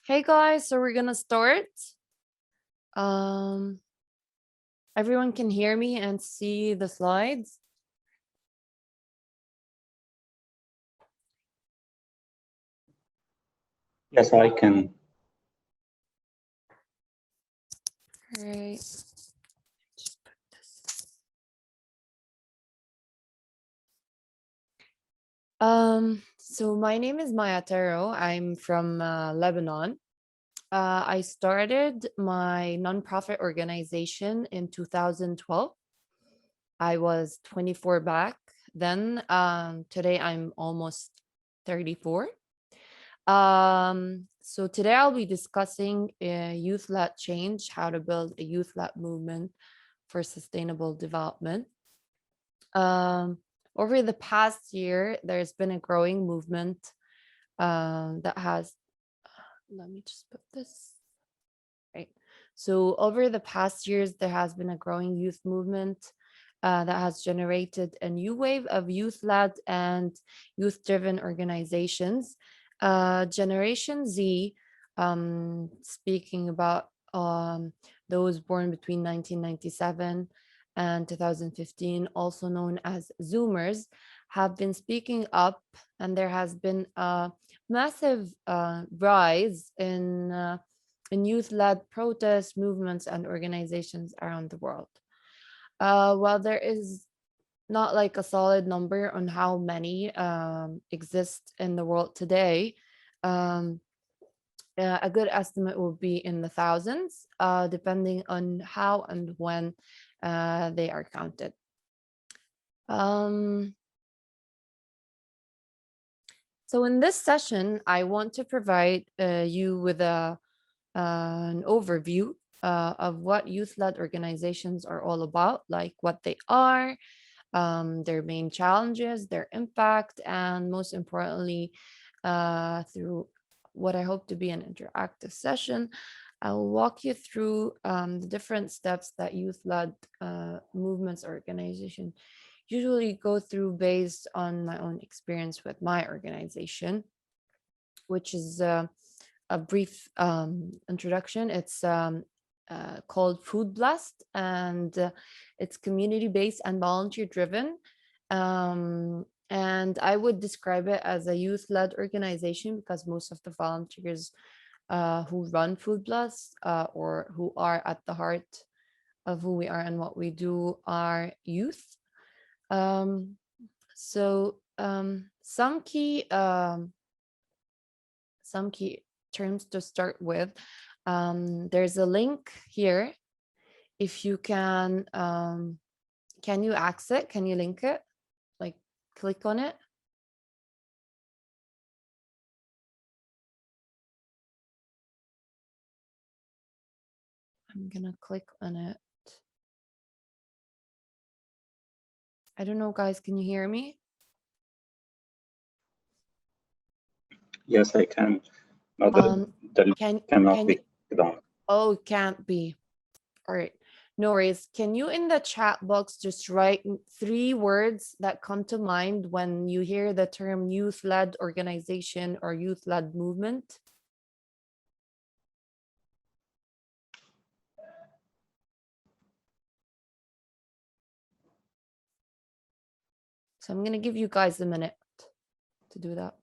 Hey guys, so we're gonna start. Um, Everyone can hear me and see the slides. Yes, I can. All right. So my name is Maya Taro. I'm from Lebanon. I started my nonprofit organization in 2012. I was 24 back then. Today I'm almost 34. So today I'll be discussing youth-led change, how to build a youth-led movement for sustainable development. Over the past year, there's been a growing movement that has, let me just put this, right. So over the past years, there has been a growing youth movement that has generated a new wave of youth-led and youth-driven organizations. Generation Z, speaking about those born between 1997 and 2015, also known as Zoomers, have been speaking up, and there has been a massive rise in youth-led protests, movements, and organizations around the world. While there is not like a solid number on how many exist in the world today, a good estimate will be in the thousands, depending on how and when they are counted. So in this session, I want to provide you with an overview of what youth-led organizations are all about, like what they are, their main challenges, their impact, and most importantly, through what I hope to be an interactive session, I will walk you through the different steps that youth-led movements or organizations usually go through based on my own experience with my organization, which is a brief introduction. It's called FoodBlessed, and it's community-based and volunteer-driven. And I would describe it as a youth-led organization because most of the volunteers who run FoodBlessed or who are at the heart of who we are and what we do are youth. So some key terms to start with. There's a link here. If you can you access it? Can you link it? Like click on it. I'm gonna click on it. I don't know, guys, can you hear me? Yes, I can. No, cannot be done. Oh, can't be. All right. No worries. Can you in the chat box just write 3 words that come to mind when you hear the term youth-led organization or youth-led movement? So I'm going to give you guys a minute to do that.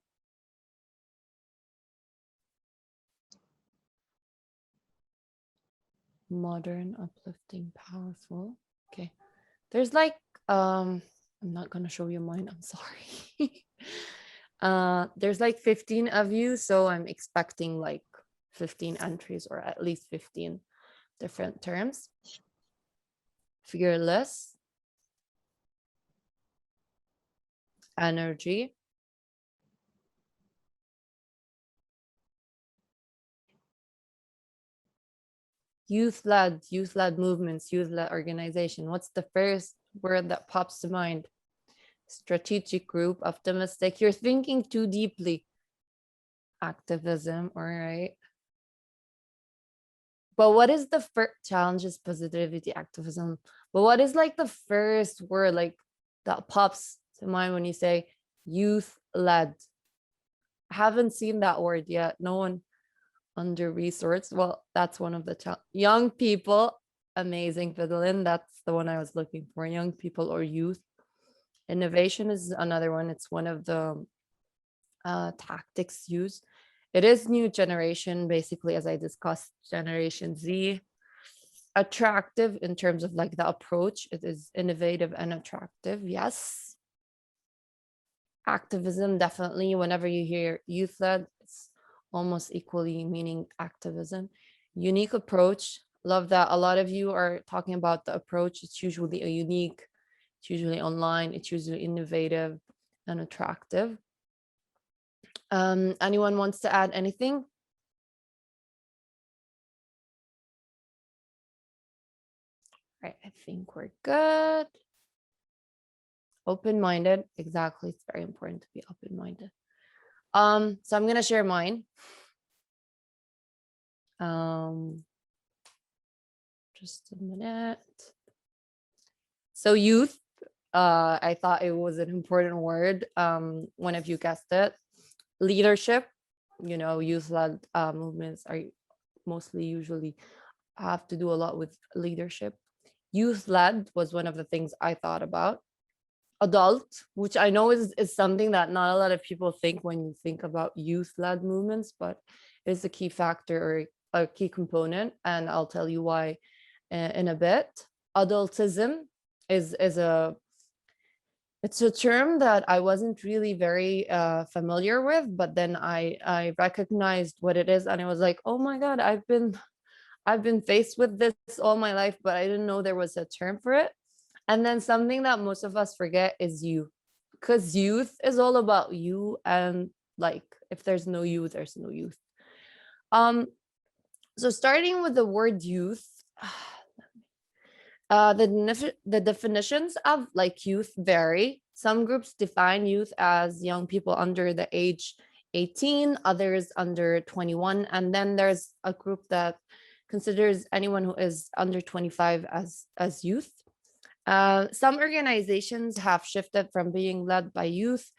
Modern, uplifting, powerful. Okay. There's like, I'm not going to show you mine. I'm sorry. There's like 15 of you. So I'm expecting like 15 entries or at least 15 different terms. Fearless. Energy. Youth-led movements, youth-led organization. What's the first word that pops to mind? Strategic group, optimistic. You're thinking too deeply. Activism, all right. But what is the first challenges, positivity, activism? But what is like the first word like that pops to mind when you say youth-led? I haven't seen that word yet. No one. under-resourced. Well, that's one of the young people. Amazing, Fidelin. That's the one I was looking for. Young people or youth. Innovation is another one. It's one of the tactics used. It is new generation, basically, as I discussed, Generation Z. Attractive in terms of like the approach. It is innovative and attractive. Yes. Activism, definitely. Whenever you hear youth-led, it's almost equally meaning activism. Unique approach. Love that a lot of you are talking about the approach. It's usually a unique, it's usually online, it's usually innovative and attractive. Anyone wants to add anything? Right, I think we're good. Open-minded, exactly. It's very important to be open-minded. So I'm gonna share mine. Just a minute. So youth, I thought it was an important word. One of you guessed it. Leadership, youth-led movements are mostly usually have to do a lot with leadership. Youth-led was one of the things I thought about. Adult, which I know is something that not a lot of people think when you think about youth-led movements, but it is a key factor or a key component, and I'll tell you why in a bit. Adultism is it's a term that I wasn't really very familiar with, but then I recognized what it is, and I was like, oh my God, I've been faced with this all my life, but I didn't know there was a term for it. And then something that most of us forget is you, because youth is all about you, and like if there's no you, there's no youth. So starting with the word youth, the definitions of like youth vary. Some groups define youth as young people under the age 18, others under 21, and then there's a group that considers anyone who is under 25 as youth. Some organizations have shifted from being led by youth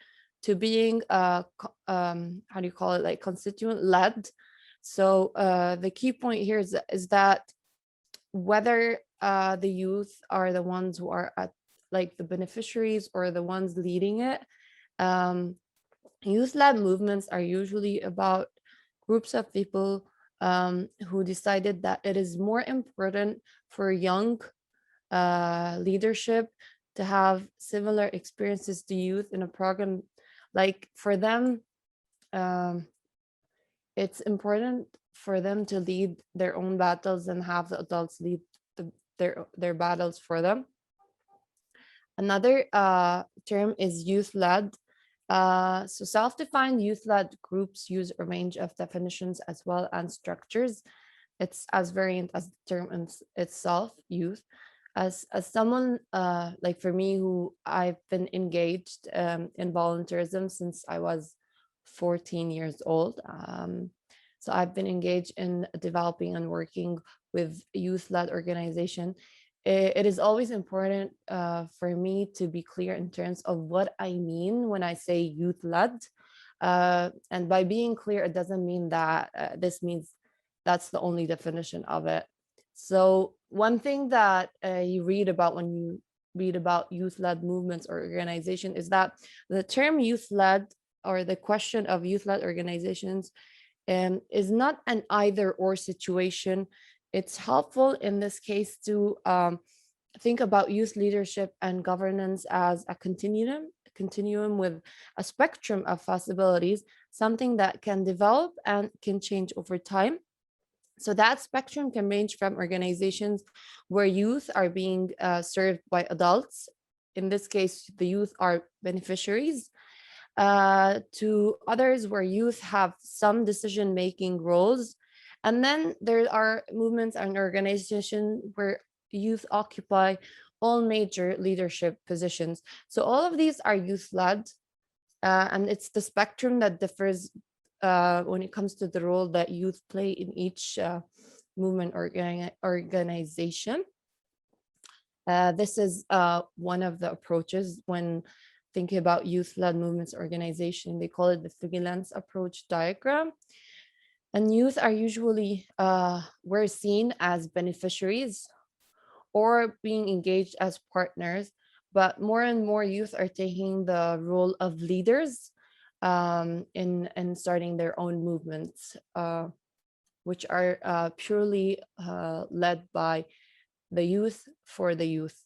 to being how do you call it, like constituent led. So the key point here is that whether the youth are the ones who are at like the beneficiaries or the ones leading it, youth-led movements are usually about groups of people who decided that it is more important for young leadership to have similar experiences to youth in a program. Like for them, it's important for them to lead their own battles and have the adults lead their battles for them. Another term is youth-led. So self-defined youth-led groups use a range of definitions as well as structures. It's as variant as the term itself, youth. As someone like for me, who I've been engaged in volunteerism since I was 14 years old. So I've been engaged in developing and working with youth-led organization. It is always important for me to be clear in terms of what I mean when I say youth-led. And by being clear, it doesn't mean that this means that's the only definition of it. So one thing that you read about when you read about youth-led movements or organization is that the term youth-led, or the question of youth-led organizations, is not an either or situation. It's helpful in this case to think about youth leadership and governance as a continuum with a spectrum of possibilities, something that can develop and can change over time. So that spectrum can range from organizations where youth are being served by adults. In this case, the youth are beneficiaries, to others where youth have some decision-making roles. And then there are movements and organizations where youth occupy all major leadership positions. So all of these are youth-led, and it's the spectrum that differs when it comes to the role that youth play in each movement or organization. This is one of the approaches when thinking about youth-led movements organization. They call it the 3 lens approach diagram. And youth are usually were seen as beneficiaries or being engaged as partners, but more and more youth are taking the role of leaders in starting their own movements, which are purely led by the youth for the youth.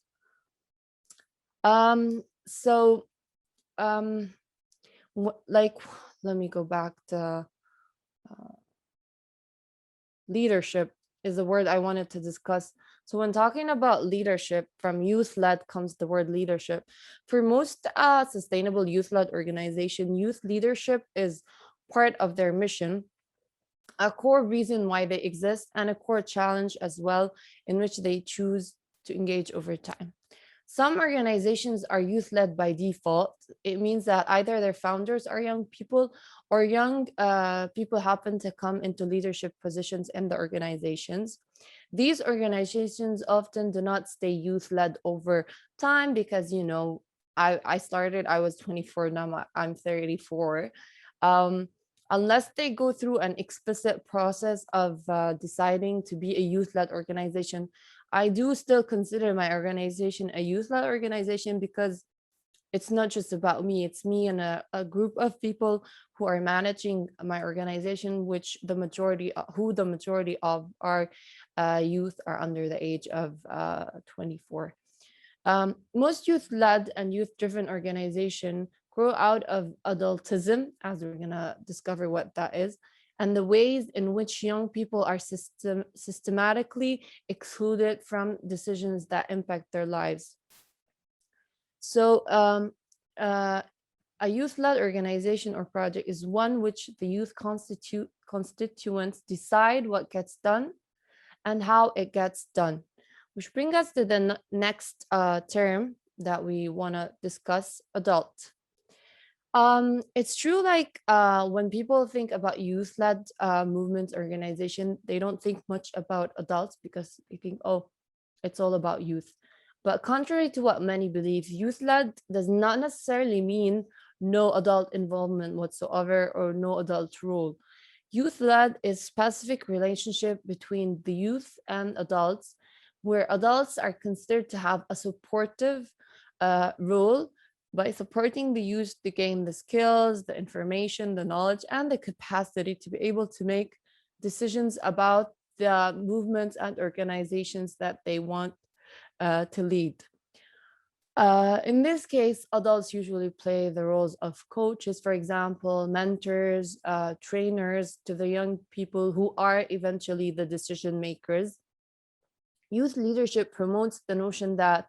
So like, let me go back to leadership is the word I wanted to discuss. So when talking about leadership, from youth-led comes the word leadership. For most sustainable youth-led organization, youth leadership is part of their mission, a core reason why they exist, and a core challenge as well, in which they choose to engage over time. Some organizations are youth-led by default. It means that either their founders are young people, or young people happen to come into leadership positions in the organizations. These organizations often do not stay youth-led over time because, I started, I was 24, now I'm 34. Unless they go through an explicit process of deciding to be a youth-led organization, I do still consider my organization a youth-led organization, because it's not just about me, it's me and a group of people who are managing my organization, which the majority of our youth are under the age of 24. Most youth-led and youth-driven organization grow out of adultism, as we're gonna discover what that is, and the ways in which young people are systematically excluded from decisions that impact their lives. So a youth-led organization or project is one which the youth constituents decide what gets done and how it gets done. Which brings us to the next term that we want to discuss, adult. It's true, like when people think about youth-led movements organization, they don't think much about adults because they think, oh, it's all about youth. But contrary to what many believe, youth-led does not necessarily mean no adult involvement whatsoever or no adult role. Youth-led is specific relationship between the youth and adults, where adults are considered to have a supportive role by supporting the youth to gain the skills, the information, the knowledge, and the capacity to be able to make decisions about the movements and organizations that they want to lead. In this case, adults usually play the roles of coaches, for example, mentors, trainers to the young people who are eventually the decision makers. Youth leadership promotes the notion that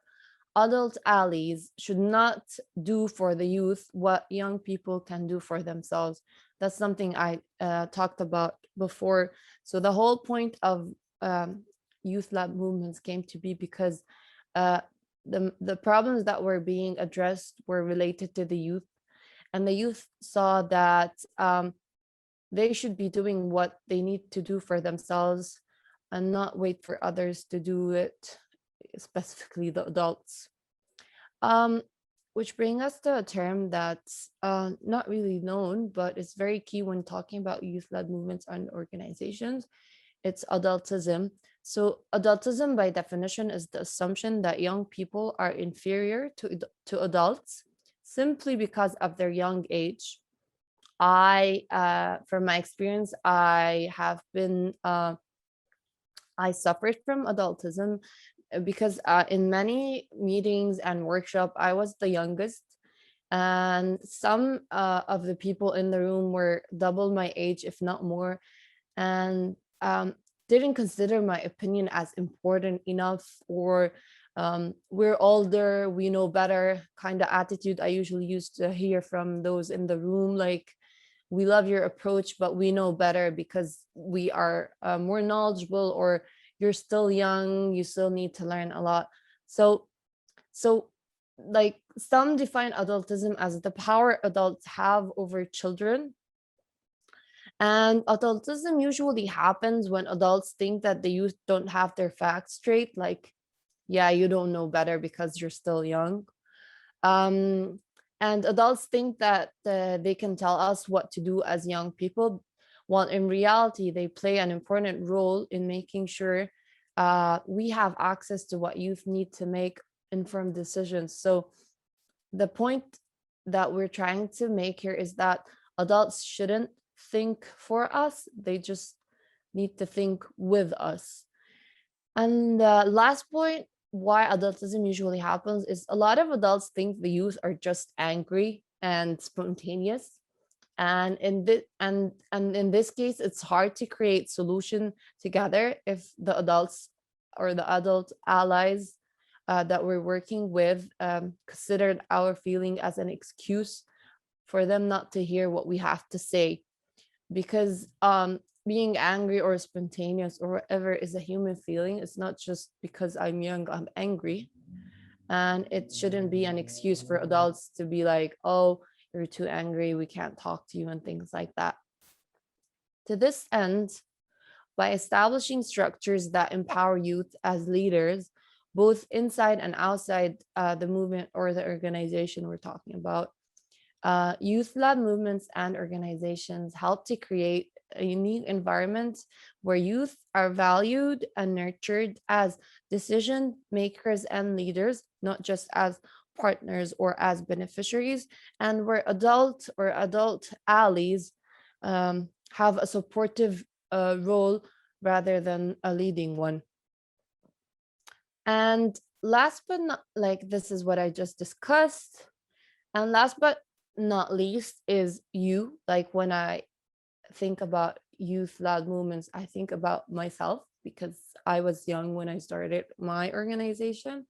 adult allies should not do for the youth what young people can do for themselves. That's something I talked about before. So the whole point of youth-led movements came to be because the problems that were being addressed were related to the youth, and the youth saw that they should be doing what they need to do for themselves and not wait for others to do it, specifically the adults. Which brings us to a term that's not really known, but it's very key when talking about youth-led movements and organizations. It's adultism. So adultism, by definition, is the assumption that young people are inferior to adults simply because of their young age. From my experience, I suffered from adultism because in many meetings and workshop, I was the youngest, and some of the people in the room were double my age, if not more, and didn't consider my opinion as important enough, or we're older, we know better kind of attitude I usually used to hear from those in the room, like, we love your approach, but we know better because we are more knowledgeable, or you're still young, you still need to learn a lot. So like, some define adultism as the power adults have over children. And adultism usually happens when adults think that the youth don't have their facts straight, like, yeah, you don't know better because you're still young. And adults think that they can tell us what to do as young people, while in reality, they play an important role in making sure we have access to what youth need to make informed decisions. So the point that we're trying to make here is that adults shouldn't think for us, they just need to think with us. And the last point, why adultism usually happens, is a lot of adults think the youth are just angry and spontaneous. And in this case, it's hard to create solution together if the adults or the adult allies that we're working with considered our feeling as an excuse for them not to hear what we have to say. Because being angry or spontaneous or whatever is a human feeling. It's not just because I'm young, I'm angry. And it shouldn't be an excuse for adults to be like, oh, you're too angry, we can't talk to you, and things like that. To this end, by establishing structures that empower youth as leaders, both inside and outside the movement or the organization we're talking about, youth-led movements and organizations help to create a unique environment where youth are valued and nurtured as decision makers and leaders, not just as partners or as beneficiaries, and where adult or adult allies have a supportive role rather than a leading one. And last but not, like, this is what I just discussed. And last but not least is you. Like, when I think about youth-led movements, I think about myself because I was young when I started my organization.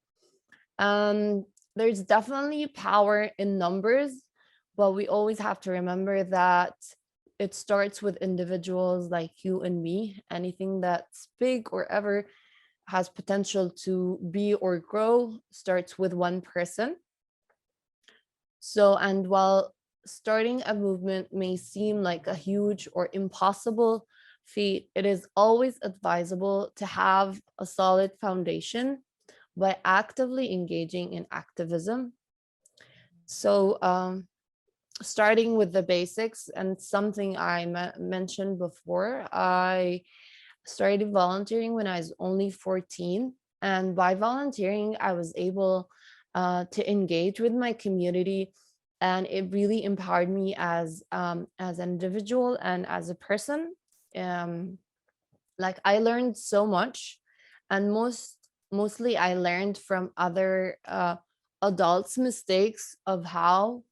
There's definitely power in numbers, but we always have to remember that it starts with individuals like you and me. Anything that's big or ever has potential to be or grow starts with one person. So, and while starting a movement may seem like a huge or impossible feat, it is always advisable to have a solid foundation by actively engaging in activism. So, starting with the basics, and something I mentioned before, I started volunteering when I was only 14. And by volunteering, I was able to engage with my community. And it really empowered me as an individual and as a person. Like, I learned so much, and mostly I learned from other adults' mistakes of how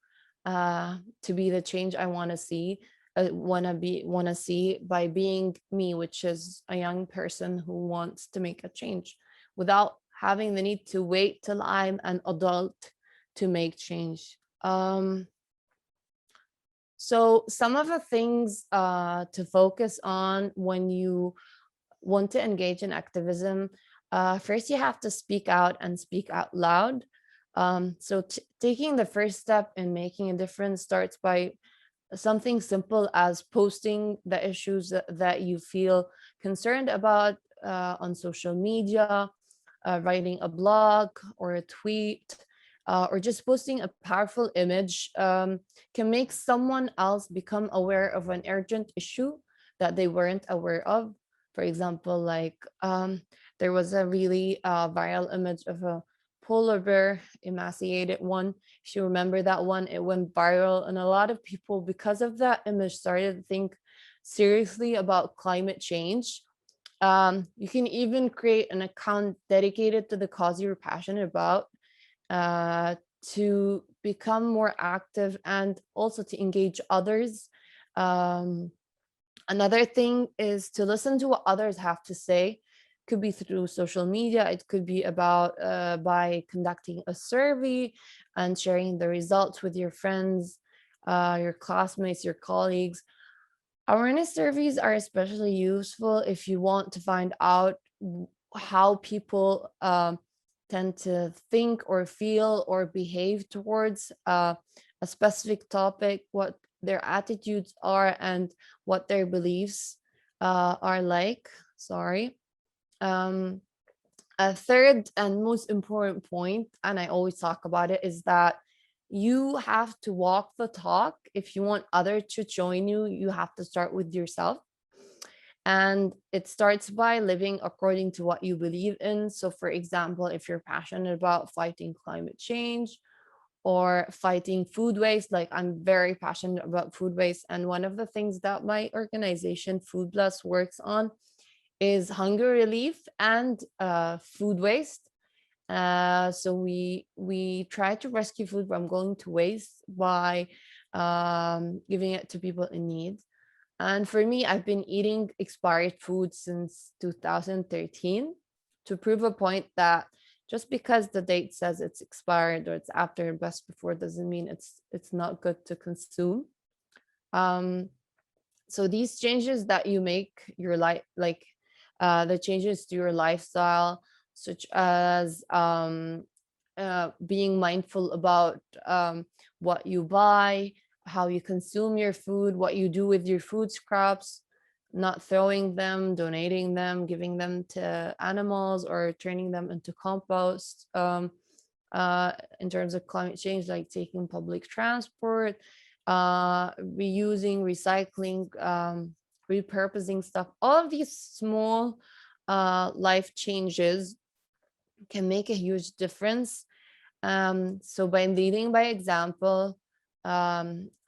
to be the change I want to see, want to see by being me, which is a young person who wants to make a change without having the need to wait till I'm an adult to make change. So some of the things to focus on when you want to engage in activism, first you have to speak out and speak out loud. So taking the first step in making a difference starts by something simple as posting the issues that you feel concerned about on social media, writing a blog or a tweet, or just posting a powerful image can make someone else become aware of an urgent issue that they weren't aware of. For example, like there was a really viral image of a polar bear, emaciated one. If you remember that one, it went viral, and a lot of people, because of that image, started to think seriously about climate change. You can even create an account dedicated to the cause you're passionate about to become more active and also to engage others. Another thing is to listen to what others have to say. Could be through social media. It could be about by conducting a survey and sharing the results with your friends, your classmates, your colleagues. Awareness surveys are especially useful if you want to find out how people tend to think or feel or behave towards a specific topic, what their attitudes are, and what their beliefs are like. Sorry. A third and most important point, and I always talk about it, is that you have to walk the talk. If you want others to join you, you have to start with yourself. And it starts by living according to what you believe in. So, for example, if you're passionate about fighting climate change or fighting food waste, like I'm very passionate about food waste. And one of the things that my organization, FoodBlessed, works on is hunger relief and food waste. So we try to rescue food from going to waste by giving it to people in need. And for me, I've been eating expired food since 2013 to prove a point that just because the date says it's expired or it's after best before doesn't mean it's not good to consume. Um, so these changes that you make your life, like the changes to your lifestyle, such as being mindful about what you buy, how you consume your food, what you do with your food scraps, not throwing them, donating them, giving them to animals, or turning them into compost. In terms of climate change, like taking public transport, reusing, recycling, repurposing stuff. All of these small life changes can make a huge difference. So by leading by example,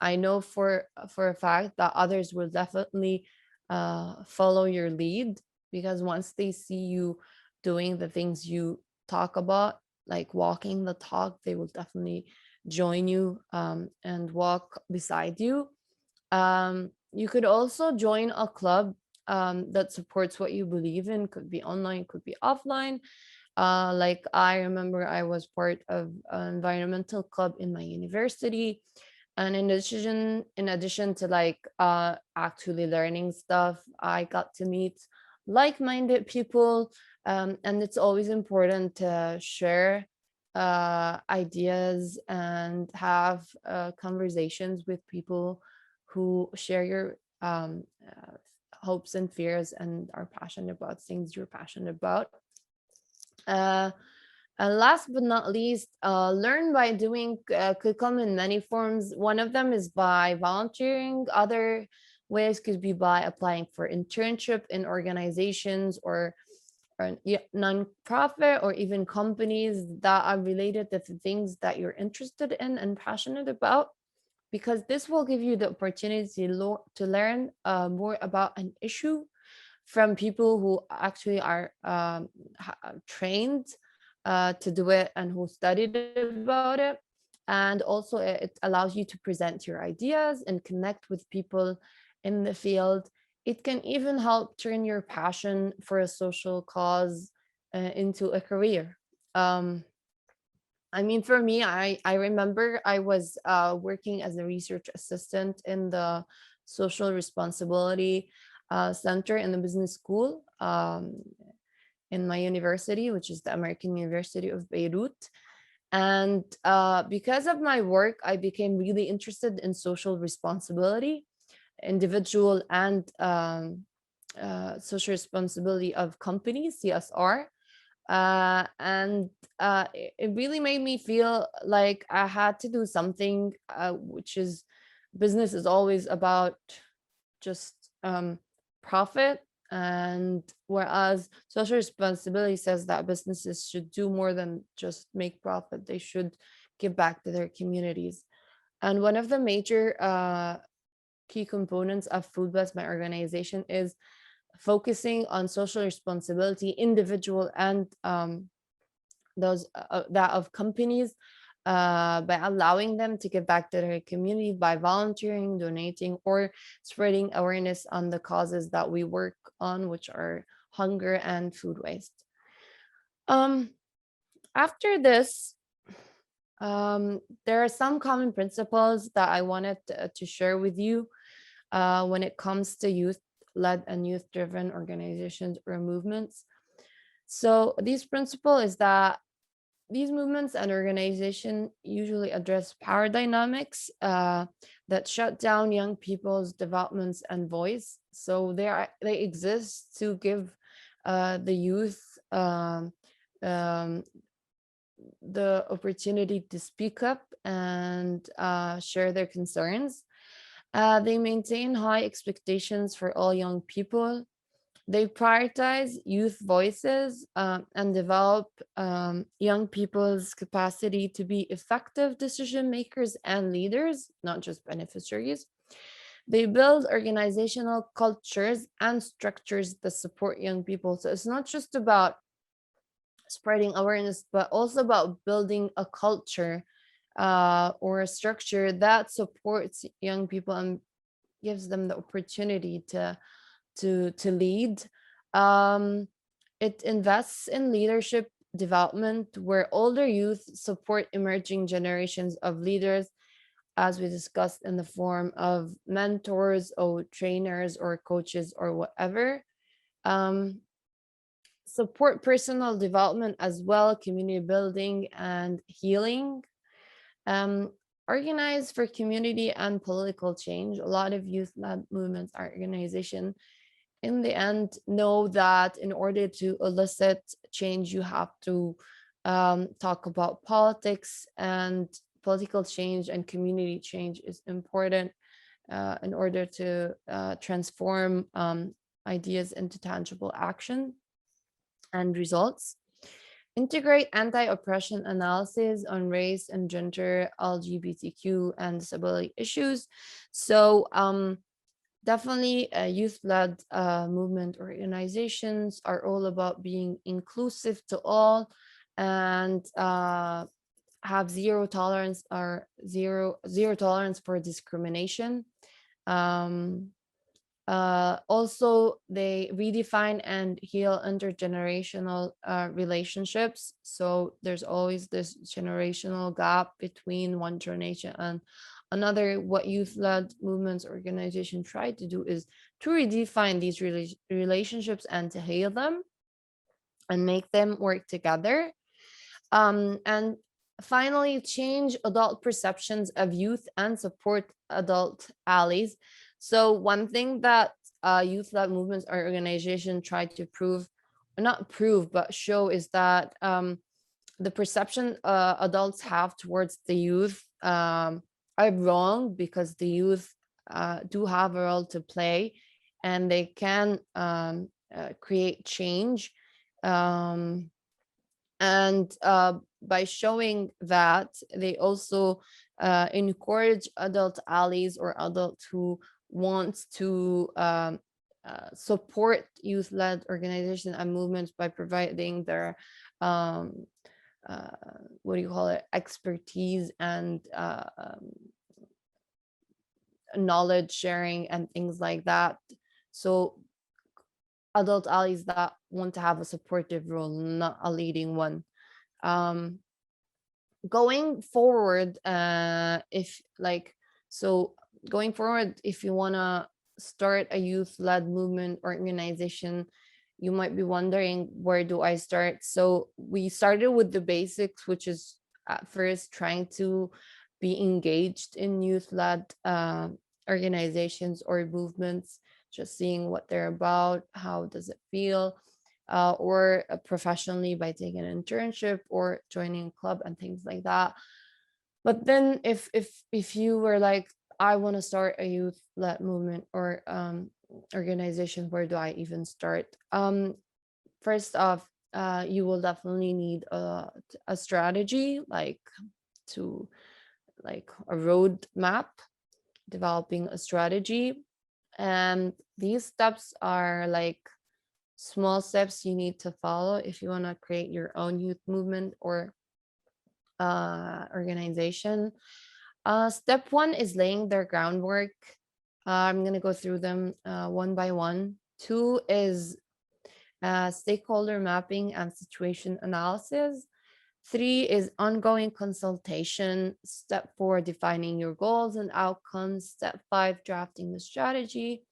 I know for a fact that others will definitely follow your lead, because once they see you doing the things you talk about, like walking the talk, they will definitely join you and walk beside you. You could also join a club that supports what you believe in. Could be online, could be offline. Like I remember I was part of an environmental club in my university. And in addition to like actually learning stuff, I got to meet like-minded people. And it's always important to share ideas and have conversations with people who share your hopes and fears and are passionate about things you're passionate about. Uh, and last but not least, learn by doing could come in many forms. One of them is by volunteering. Other ways could be by applying for internship in organizations or non-profit, or even companies that are related to the things that you're interested in and passionate about, because this will give you the opportunity to learn more about an issue from people who actually are trained to do it and who studied about it. And also, it allows you to present your ideas and connect with people in the field. It can even help turn your passion for a social cause into a career. Um, I mean, for me, I remember I was working as a research assistant in the social responsibility center in the business school in my university, which is the American University of Beirut. And because of my work, I became really interested in social responsibility, individual and social responsibility of companies, CSR. And it really made me feel like I had to do something, which is business is always about just profit. And whereas social responsibility says that businesses should do more than just make profit, they should give back to their communities. And one of the major key components of FoodBlessed, my organization, is focusing on social responsibility, individual and those that of companies, by allowing them to give back to their community by volunteering, donating, or spreading awareness on the causes that we work on, which are hunger and food waste. Um, After this, there are some common principles that I wanted to share with you when it comes to youth-led and youth-driven organizations or movements. So these principle is that these movements and organization usually address power dynamics that shut down young people's developments and voice. So they exist to give the youth um, the opportunity to speak up and share their concerns. They maintain high expectations for all young people. They prioritize youth voices and develop young people's capacity to be effective decision makers and leaders, not just beneficiaries. They build organizational cultures and structures that support young people. So it's not just about spreading awareness, but also about building a culture or a structure that supports young people and gives them the opportunity to lead. Um, it invests in leadership development where older youth support emerging generations of leaders, as we discussed, in the form of mentors or trainers or coaches or whatever. Um, support personal development as well, community building and healing. Um, organize for community and political change. A lot of youth-led movements are organization in the end know that in order to elicit change, you have to talk about politics, and political change and community change is important in order to transform ideas into tangible action and results. Integrate anti-oppression analysis on race and gender, LGBTQ, and disability issues. So definitely youth-led movement organizations are all about being inclusive to all and have zero tolerance for discrimination. Um, also, they redefine and heal intergenerational relationships. So there's always this generational gap between one generation and another. What youth-led movements organization try to do is to redefine these relationships and to heal them and make them work together. And finally, change adult perceptions of youth and support adult allies. So one thing that youth-led movements or organization try to prove, or not prove, but show, is that the perception adults have towards the youth are wrong, because the youth do have a role to play and they can create change. And by showing that, they also encourage adult allies or adults who want to support youth-led organizations and movements by providing their what do you call it, expertise and knowledge sharing and things like that. So adult allies that want to have a supportive role, not a leading one. Going forward, going forward, if you want to start a youth-led movement or organization, you might be wondering, where do I start? So we started with the basics, which is at first trying to be engaged in youth-led organizations or movements, just seeing what they're about, how does it feel, or professionally by taking an internship or joining a club and things like that. But then if you were like, I want to start a youth-led movement or organization, where do I even start? First off, you will definitely need a strategy, like a roadmap, developing a strategy. And these steps are like small steps you need to follow if you want to create your own youth movement or organization. Step one is laying their groundwork. I'm going to go through them one by one. Two is stakeholder mapping and situation analysis. Three is ongoing consultation. Step four, defining your goals and outcomes. Step five, drafting the strategy.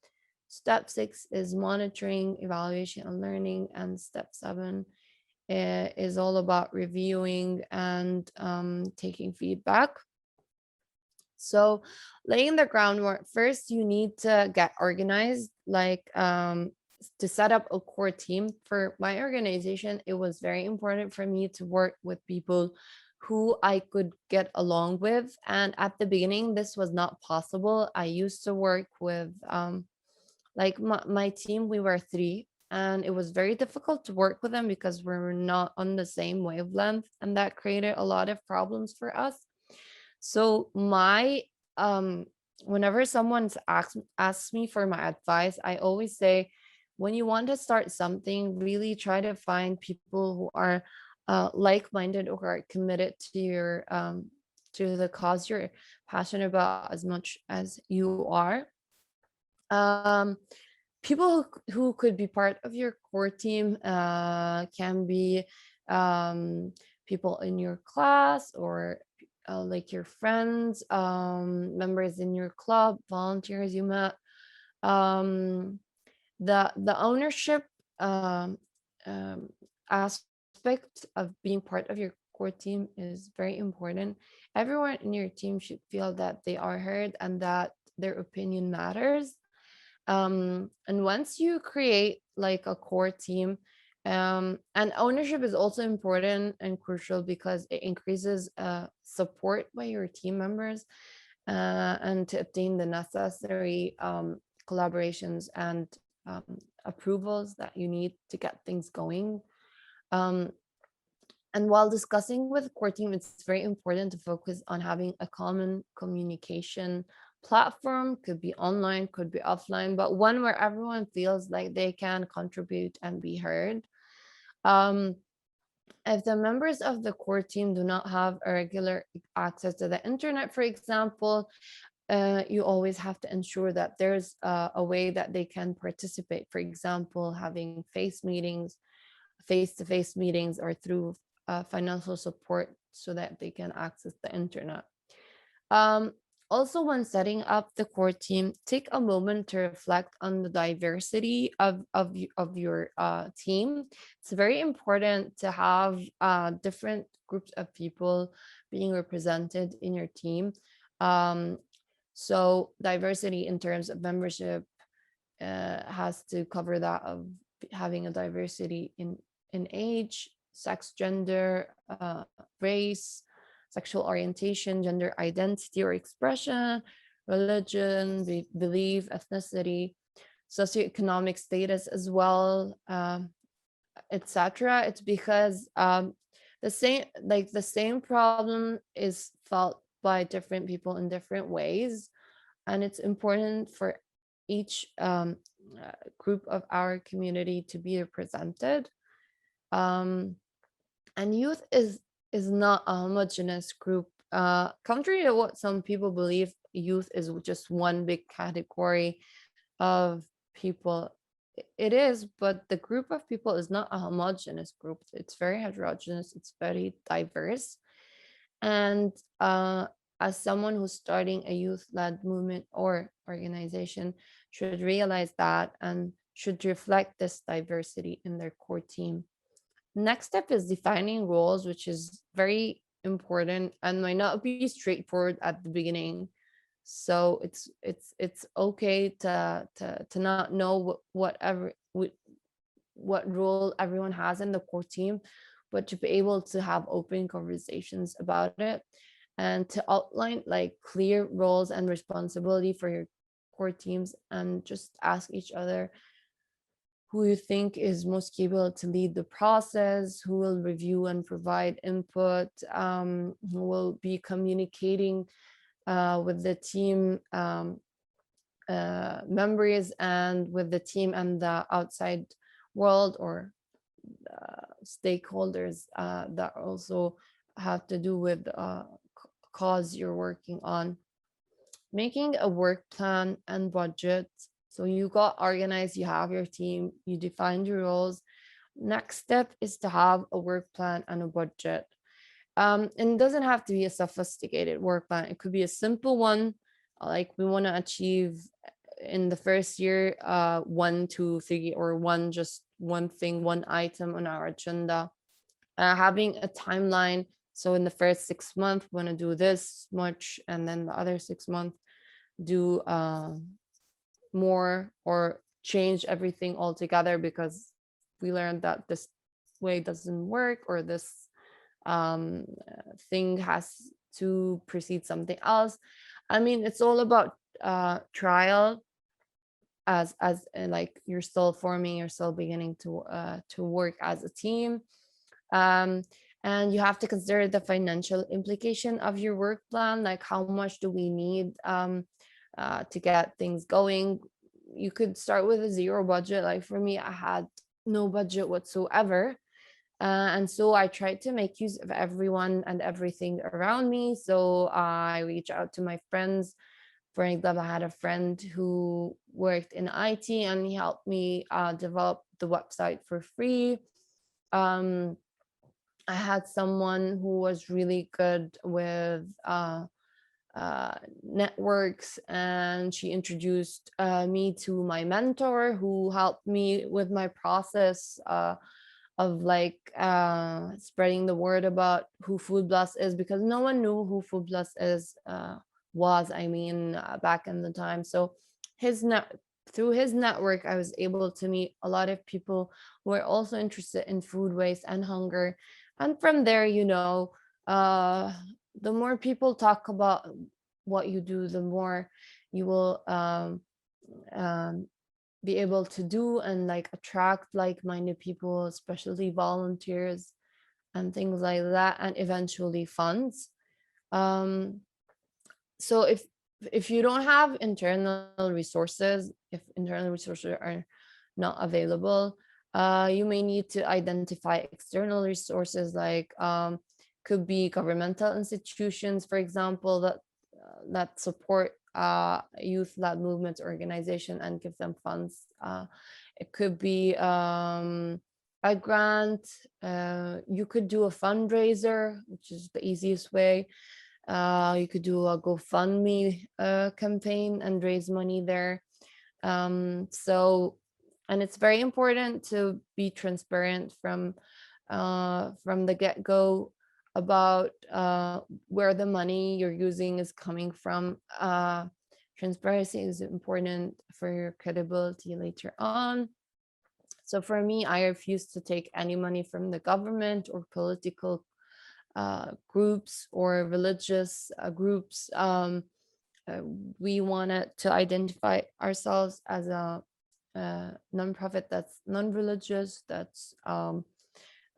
Step six is monitoring, evaluation, and learning. And step seven is all about reviewing and taking feedback. So laying the groundwork, first you need to get organized, to set up a core team. For my organization, it was very important for me to work with people who I could get along with. And at the beginning, this was not possible. I used to work with my team, we were three. and it was very difficult to work with them because we're not on the same wavelength, and that created a lot of problems for us. So my um whenever someone's asks me for my advice, I always say, when you want to start something, really try to find people who are like-minded or are committed to your to the cause you're passionate about as much as you are. um People who could be part of your core team can be um, people in your class, or like your friends, members in your club, volunteers you met. um, the ownership um, um, aspect of being part of your core team is very important. Everyone in your team should feel that they are heard and that their opinion matters. And once you create like a core team, and ownership is also important and crucial because it increases support by your team members, and to obtain the necessary collaborations and approvals that you need to get things going. um, and while discussing with core team, it's very important to focus on having a common communication platform. Could be online, could be offline, but one where everyone feels like they can contribute and be heard. Um, if the members of the core team do not have a regular access to the internet, for example, you always have to ensure that there's a way that they can participate. For example, having face-to-face meetings, or through financial support so that they can access the internet. Um, Also, when setting up the core team, take a moment to reflect on the diversity of your team. It's very important to have different groups of people being represented in your team. Um, so diversity in terms of membership has to cover that of having a diversity in age, sex, gender, race, sexual orientation, gender identity or expression, religion, belief, ethnicity, socioeconomic status as well, etc. It's because the same problem is felt by different people in different ways, and it's important for each group of our community to be represented. um, and youth is not a homogeneous group. Contrary to what some people believe, youth is just one big category of people. It is, but the group of people is not a homogeneous group. It's very heterogeneous, it's very diverse. And as someone who's starting a youth-led movement or organization should realize that and should reflect this diversity in their core team. Next step is defining roles, which is very important and might not be straightforward at the beginning. So it's okay to not know what role everyone has in the core team, but to be able to have open conversations about it, and to outline like clear roles and responsibility for your core teams, and just ask each other who you think is most capable to lead the process, who will review and provide input, who will be communicating with the team members, and with the team and the outside world, or stakeholders that also have to do with cause you're working on. Making a work plan and budget. So you got organized, you have your team, you defined your roles. Next step is to have a work plan and a budget. And it doesn't have to be a sophisticated work plan. It could be a simple one, like we want to achieve in the first year 1, 2, 3, or one thing, one item on our agenda. Having a timeline. So in the first 6 months, we want to do this much, and then the other 6 months do more, or change everything altogether because we learned that this way doesn't work, or this thing has to precede something else. I mean, it's all about trial like you're still forming, you're still beginning to work as a team. um, and you have to consider the financial implication of your work plan, like how much do we need to get things going. You could start with a zero budget. Like for me, I had no budget whatsoever. And so I tried to make use of everyone and everything around me. So I reached out to my friends. For example, I had a friend who worked in IT and he helped me develop the website for free. Um, I had someone who was really good with networks, and she introduced me to my mentor who helped me with my process of like spreading the word about who FoodBlessed is, because no one knew who FoodBlessed was, I mean, back in the time. So his net through his network, I was able to meet a lot of people who are also interested in food waste and hunger. And from there, uh, the more people talk about what you do, the more you will um, be able to do and like attract like-minded people, especially volunteers and things like that, and eventually funds. Um, so if you don't have internal resources, if internal resources are not available, you may need to identify external resources, like could be governmental institutions, for example, that support youth-led movements organization and give them funds. It could be a grant. You could do a fundraiser, which is the easiest way. You could do a GoFundMe campaign and raise money there. So, and it's very important to be transparent from the get-go about where the money you're using is coming from. Transparency is important for your credibility later on. So for me, I refuse to take any money from the government or political groups or religious groups. Uh, we wanted to identify ourselves as a nonprofit that's non-religious, that's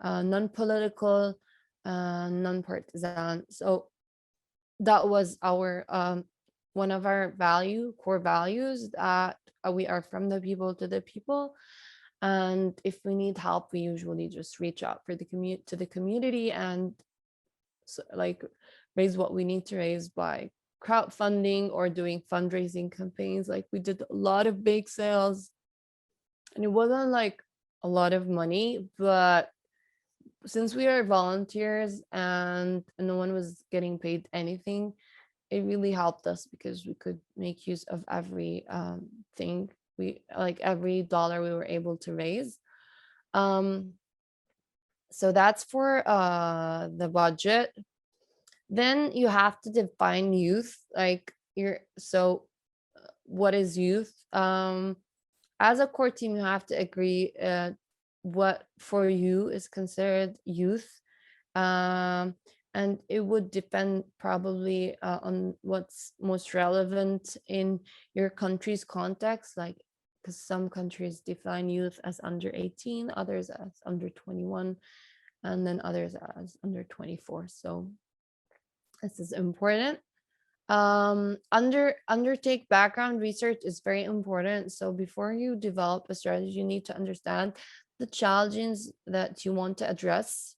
non-political, non-partisan. So that was our one of our core values, that we are from the people to the people. And if we need help, we usually just reach out for to the community and like raise what we need to raise by crowdfunding or doing fundraising campaigns. Like we did a lot of bake sales, and it wasn't like a lot of money, but since we are volunteers and no one was getting paid anything, it really helped us because we could make use of every thing, we like every dollar we were able to raise. um so that's for the budget. Then you have to define youth, like what is youth? As a core team, you have to agree what for you is considered youth. um, and it would depend probably on what's most relevant in your country's context, like because some countries define youth as under 18, others as under 21, and then others as under 24. So this is important. Undertake background research is very important. So before you develop a strategy, you need to understand the challenges that you want to address.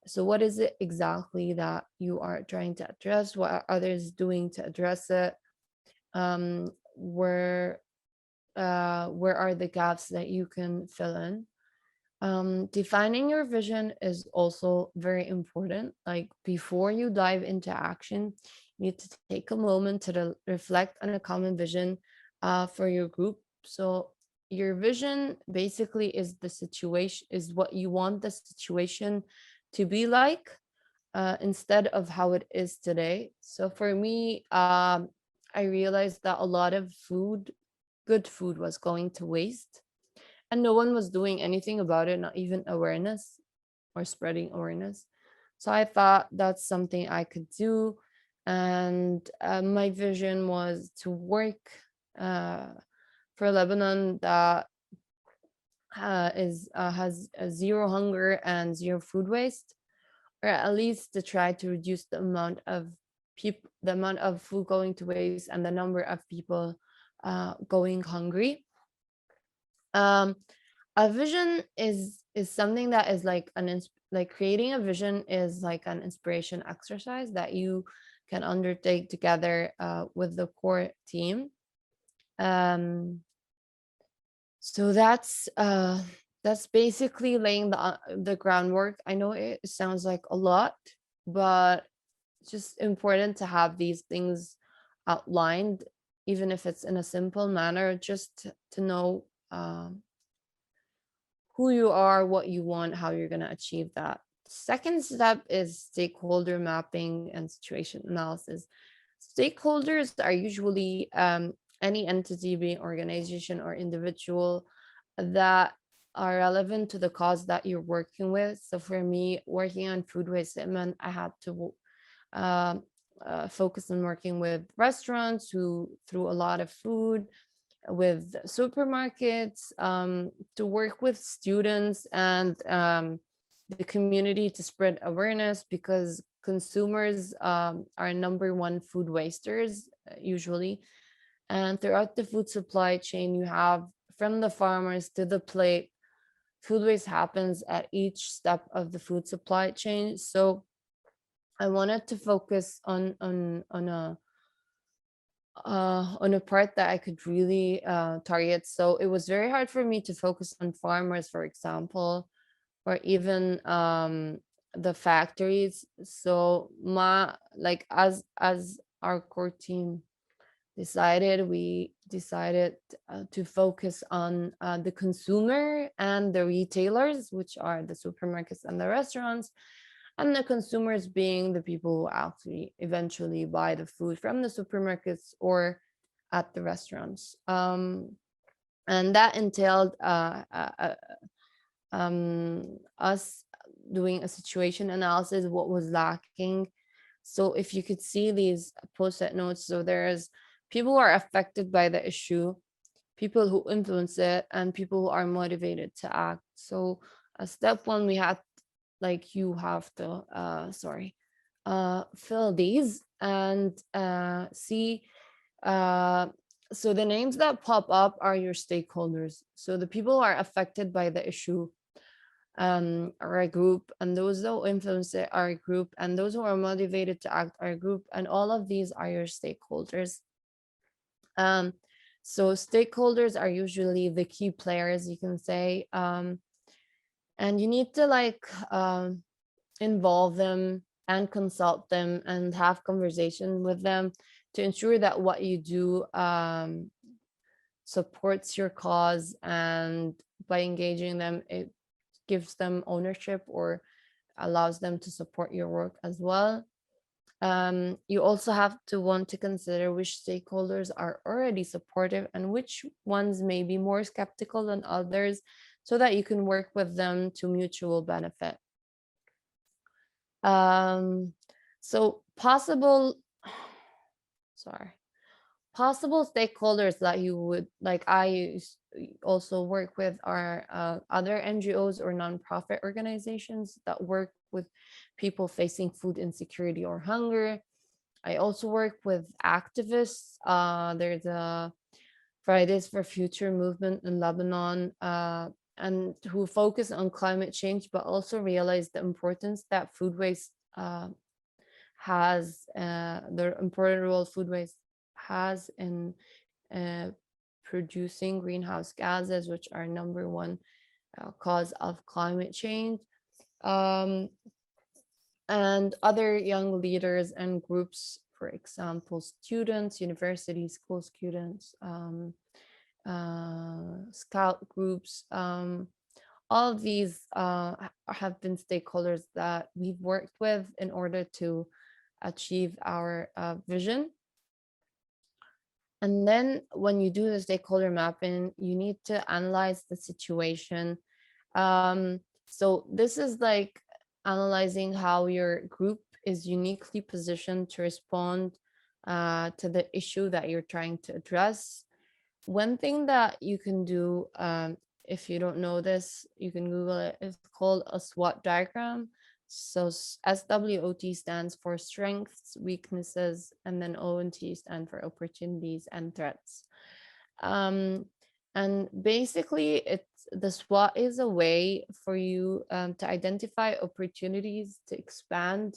So what is it exactly that you are trying to address? What are others doing to address it? Where are the gaps that you can fill in? Defining your vision is also very important. Like before you dive into action, you need to take a moment to reflect on a common vision for your group. So your vision basically is the situation, is what you want the situation to be like, instead of how it is today. So for me, I realized that a lot of good food was going to waste, and no one was doing anything about it, not even awareness or spreading awareness. So I thought that's something I could do. And my vision was to work uh, for Lebanon that has zero hunger and zero food waste, or at least to try to reduce the amount of food going to waste and the number of people going hungry. A vision is something that is like like creating a vision is like an inspiration exercise that you can undertake together with the core team. So that's basically laying the groundwork. I know it sounds like a lot, but it's just important to have these things outlined, even if it's in a simple manner, just to know who you are, what you want, how you're going to achieve that. Second step is stakeholder mapping and situation analysis. Stakeholders are usually any entity, being organization or individual, that are relevant to the cause that you're working with. So for me, working on food waste, it meant I had to focus on working with restaurants who threw a lot of food, with supermarkets, to work with students and the community to spread awareness, because consumers are number one food wasters usually. And throughout the food supply chain, you have from the farmers to the plate, food waste happens at each step of the food supply chain. So I wanted to focus on a part that I could really target. So it was very hard for me to focus on farmers, for example, or even the factories. So as our core team decided, we decided to focus on the consumer and the retailers, which are the supermarkets and the restaurants, and the consumers being the people who actually eventually buy the food from the supermarkets or at the restaurants. And that entailed us doing a situation analysis, what was lacking. So if you could see these post-it notes, so there's people who are affected by the issue, people who influence it, and people who are motivated to act. So step one, we had you have to fill these and see. So the names that pop up are your stakeholders. So the people who are affected by the issue are a group, and those who influence it are a group, and those who are motivated to act are a group, and all of these are your stakeholders. So stakeholders are usually the key players, you can say, and you need to involve them and consult them and have conversation with them to ensure that what you do supports your cause, and by engaging them, it gives them ownership or allows them to support your work as well. You also have to want to consider which stakeholders are already supportive and which ones may be more skeptical than others, so that you can work with them to mutual benefit. So possible stakeholders that you would I also work with are other NGOs or nonprofit organizations that work with people facing food insecurity or hunger. I also work with activists. There's a Fridays for Future movement in Lebanon, and who focus on climate change, but also realize the importance that food waste has, the important role food waste has in producing greenhouse gases, which are number one cause of climate change. And other young leaders and groups, for example, students, university, school students, scout groups, all of these have been stakeholders that we've worked with in order to achieve our vision. And then when you do the stakeholder mapping, you need to analyze the situation. So this is analyzing how your group is uniquely positioned to respond to the issue that you're trying to address. one thing that you can do, if you don't know this, you can Google it. It's called a SWOT diagram. So SWOT stands for strengths, weaknesses, and then ONT stand for opportunities and threats. Um, and basically, the SWOT is a way for you to identify opportunities to expand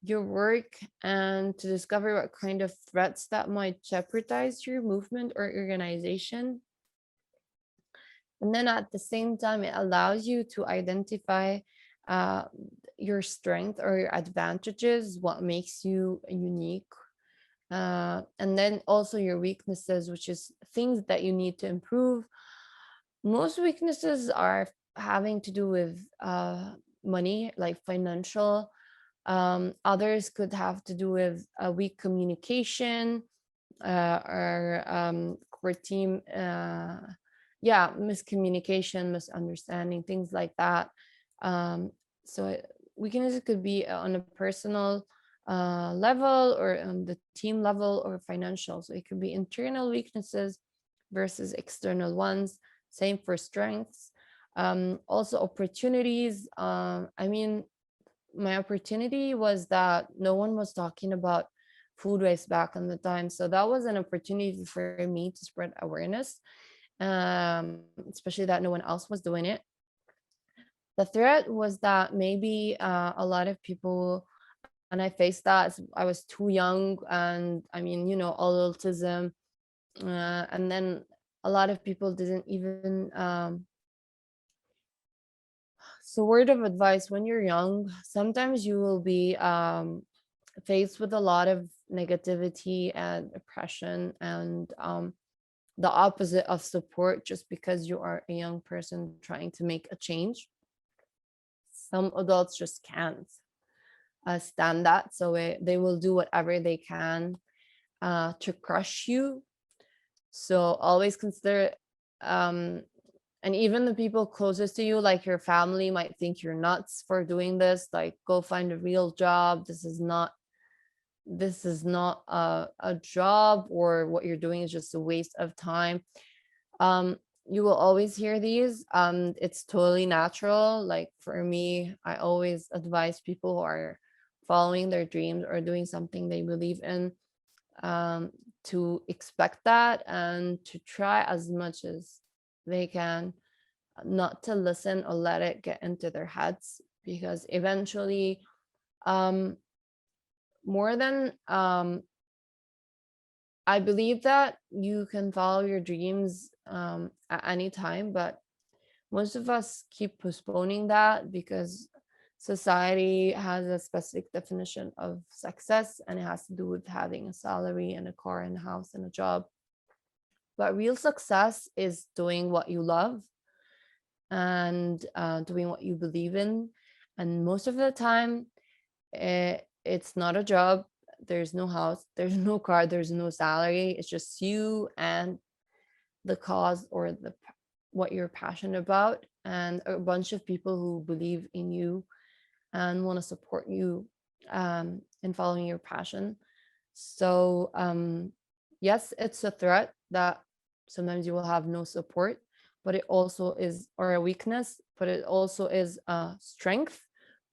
your work and to discover what kind of threats that might jeopardize your movement or organization. And then at the same time, it allows you to identify uh, your strength or your advantages, what makes you unique. And then also your weaknesses, which is things that you need to improve. Most weaknesses are having to do with money, like financial. Others could have to do with weak communication, or core team, yeah, miscommunication, misunderstanding, things like that. So weaknesses could be on a personal level, or on the team level, or financial. So it could be internal weaknesses versus external ones. Same for strengths. Also opportunities. I mean, my opportunity was that no one was talking about food waste back in the time. So that was an opportunity for me to spread awareness, especially that no one else was doing it. The threat was that maybe a lot of people, and I faced that. I was too young, and I mean, adultism, and then a lot of people didn't even. So, word of advice: when you're young, sometimes you will be faced with a lot of negativity and oppression, and the opposite of support, just because you are a young person trying to make a change. Some adults just can't stand that, so they will do whatever they can to crush you. So always consider, um, and even the people closest to you, like your family, might think you're nuts for doing this. Like, go find a real job. This is not a job, or what you're doing is just a waste of time. um you will always hear these. It's totally natural. Like, for me, I always advise people who are following their dreams or doing something they believe in, um to expect that, and to try as much as they can not to listen or let it get into their heads, because eventually, um more than I believe that you can follow your dreams at any time, but most of us keep postponing that because society has a specific definition of success, and it has to do with having a salary and a car and a house and a job. But real success is doing what you love, and doing what you believe in. And most of the time, it's not a job. There's no house, there's no car, there's no salary. It's just you and the cause, or what you're passionate about, and a bunch of people who believe in you and want to support you in following your passion. So yes, it's a threat that sometimes you will have no support, but it also is, or a weakness, but it also is a strength,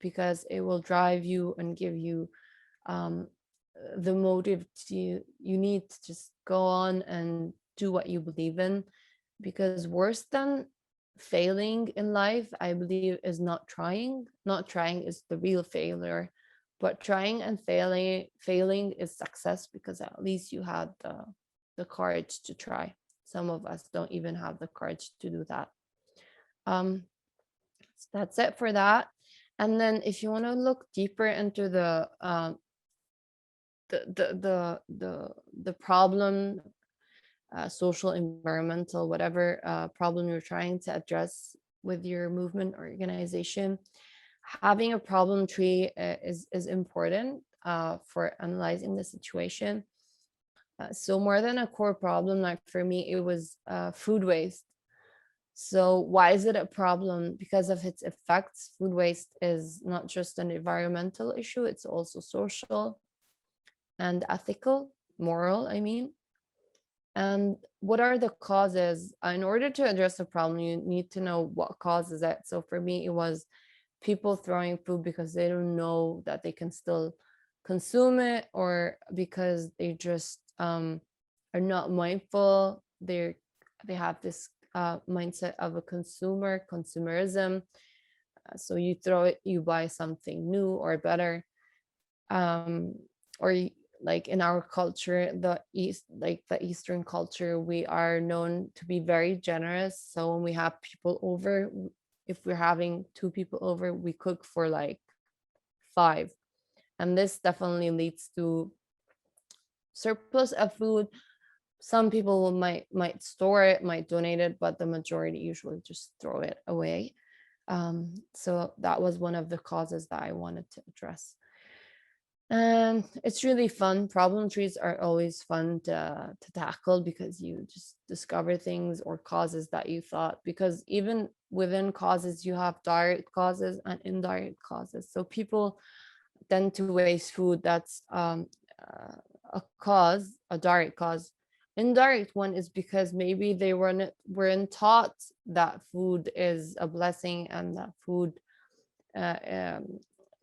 because it will drive you and give you um, the motive you need to just go on and do what you believe in. Because worse than failing in life, I believe, is not trying. Not trying is the real failure, but trying and failing is success, because at least you had the courage to try. Some of us don't even have the courage to do that. um so that's it for that. And then if you want to look deeper into the problem, social, environmental, whatever problem you're trying to address with your movement or organization, having a problem tree is important for analyzing the situation. So more than a core problem, like for me, it was food waste. So why is it a problem? Because of its effects. Food waste is not just an environmental issue, it's also social and ethical, moral, I mean. And what are the causes? In order to address a problem, you need to know what causes it. So for me, it was people throwing food because they don't know that they can still consume it, or because they just are not mindful. They have this mindset of a consumerism. So you throw it, you buy something new or better. um like in our culture, the Eastern culture, we are known to be very generous. So when we have people over, if we're having two people over, we cook for like five, and this definitely leads to surplus of food. Some people might store it, might donate it, but the majority usually just throw it away. So that was one of the causes that I wanted to address. And it's really fun. Problem trees are always fun to tackle, because you just discover things or causes that you thought, because even within causes, you have direct causes and indirect causes. So people tend to waste food. That's a cause, a direct cause. Indirect one is because maybe they weren't taught that food is a blessing, and that food uh, um,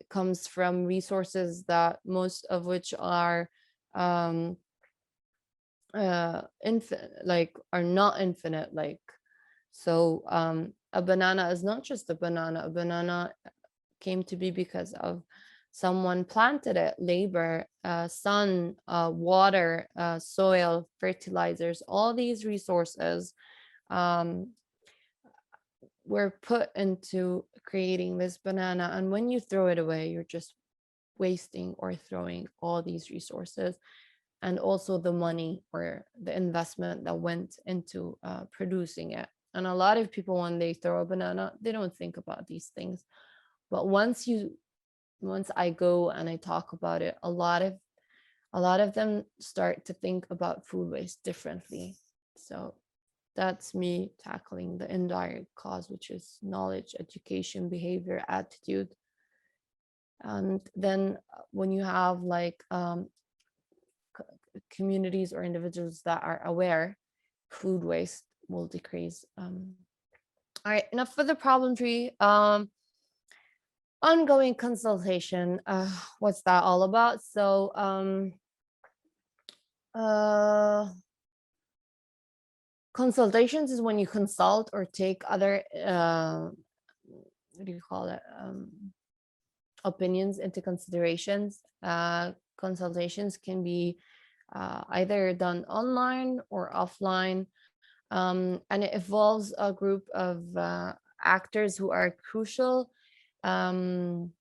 comes from resources that most of which are um infinite, like are not infinite. Like, so a banana is not just a banana came to be because of someone planted it, labor, sun, water, soil, fertilizers. All these resources um were put into creating this banana, and when you throw it away, you're just wasting or throwing all these resources, and also the money or the investment that went into producing it. And a lot of people, when they throw a banana, they don't think about these things. But once I go and I talk about it, a lot of them start to think about food waste differently. So that's me tackling the indirect cause, which is knowledge, education, behavior, attitude. And then when you have like communities or individuals that are aware, food waste will decrease. All right, enough for the problem tree. Ongoing consultation. What's that all about? So consultations is when you consult or take other what do you call it, opinions into considerations. Consultations can be either done online or offline, and it involves a group of actors who are crucial um,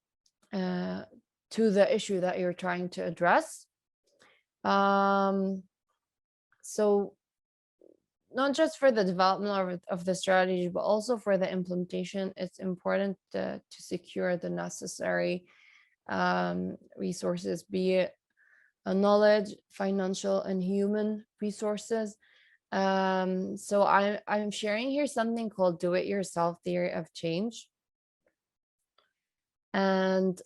to the issue that you're trying to address. So not just for the development of the strategy, but also for the implementation, it's important to secure the necessary resources, be it knowledge, financial, and human resources. So I'm sharing here something called do-it-yourself theory of change. And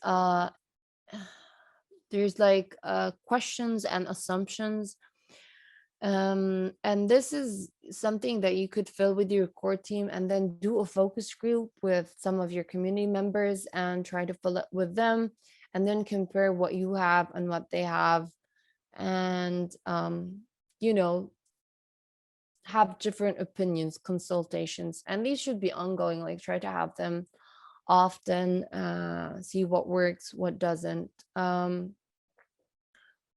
there's like questions and assumptions. And this is something that you could fill with your core team, and then do a focus group with some of your community members and try to fill it with them, and then compare what you have and what they have. And you know, have different opinions, consultations, and these should be ongoing. Like, try to have them often, see what works, what doesn't.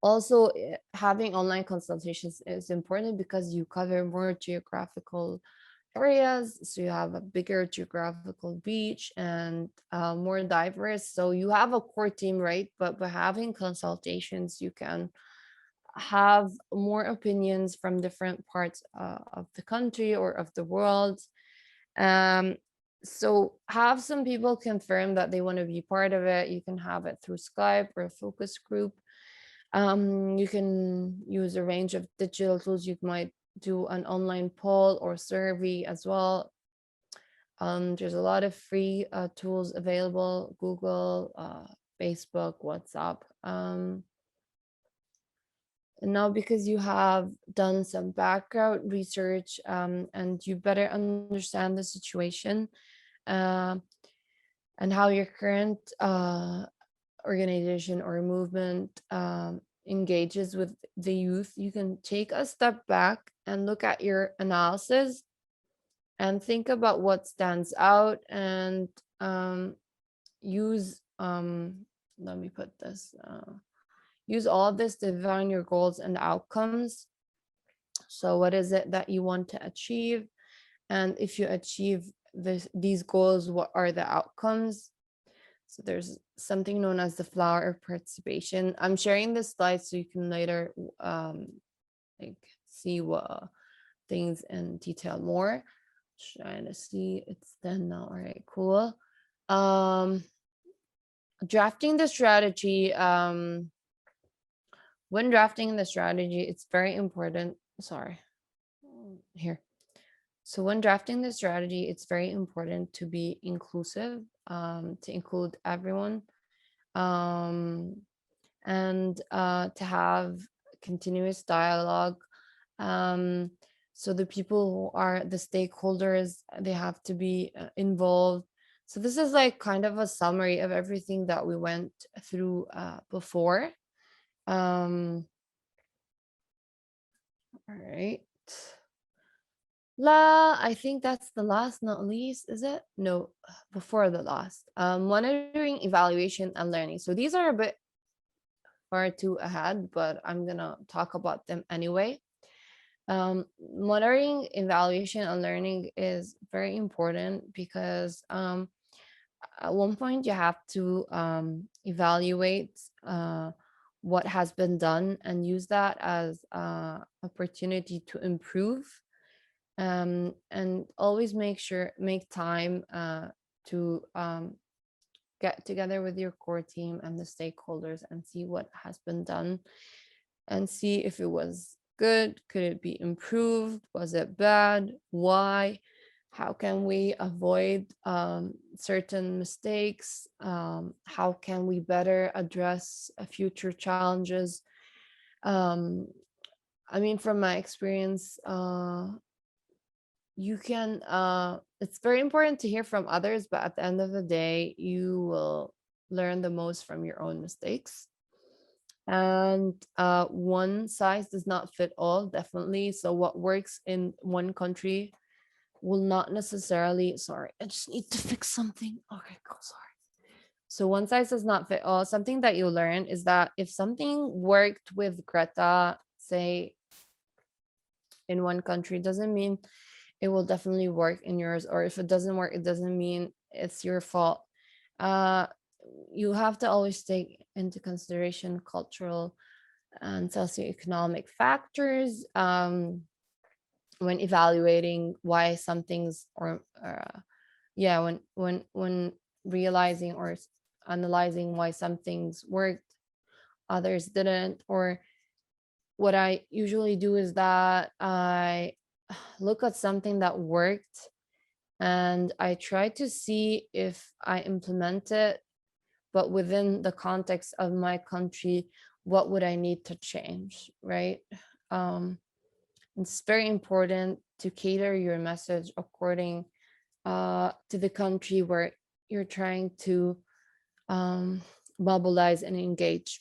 Also, having online consultations is important because you cover more geographical areas, so you have a bigger geographical reach and more diverse. So you have a core team, right? But by having consultations, you can have more opinions from different parts of the country or of the world. Um, so have some people confirm that they want to be part of it. You can have it through Skype or a focus group. You can use a range of digital tools. You might do an online poll or survey as well. There's a lot of free tools available: Google, Facebook, WhatsApp. And now, because you have done some background research, and you better understand the situation, uh, and how your current organization or movement engages with the youth, you can take a step back and look at your analysis and think about what stands out, and use let me put this use all of this to define your goals and outcomes. So what is it that you want to achieve, and if you achieve these goals, what are the outcomes? So there's something known as the flower of participation. I'm sharing this slide so you can later like see what things in detail more. Trying to see, it's done now. All right, cool. Drafting the strategy. When drafting the strategy, it's very important. Sorry, here. So when drafting the strategy, it's very important to be inclusive, to include everyone, and to have continuous dialogue. So the people who are the stakeholders, they have to be involved. So this is like kind of a summary of everything that we went through before. All right. I think that's the last, not least, is it? No, before the last. Monitoring, evaluation, and learning. So these are a bit far too ahead, but I'm gonna talk about them anyway. Monitoring, evaluation, and learning is very important because at one point you have to evaluate what has been done and use that as opportunity to improve, and always make time to get together with your core team and the stakeholders and see what has been done, and see if it was good, could it be improved, was it bad, why, how can we avoid certain mistakes, how can we better address future challenges. I mean, from my experience, you can it's very important to hear from others, but at the end of the day, you will learn the most from your own mistakes. And one size does not fit all, definitely. So what works in one country will not necessarily, sorry, I just need to fix something. Okay, cool, sorry. So one size does not fit all. Something that you learn is that if something worked with Greta, say, in one country, doesn't mean it will definitely work in yours. Or if it doesn't work, it doesn't mean it's your fault. You have to always take into consideration cultural and socioeconomic factors when evaluating why some things, or yeah, when realizing or analyzing why some things worked, others didn't. Or what I usually do is that I look at something that worked and I try to see if I implement it, but within the context of my country, what would I need to change, right? It's very important to cater your message according to the country where you're trying to mobilize and engage.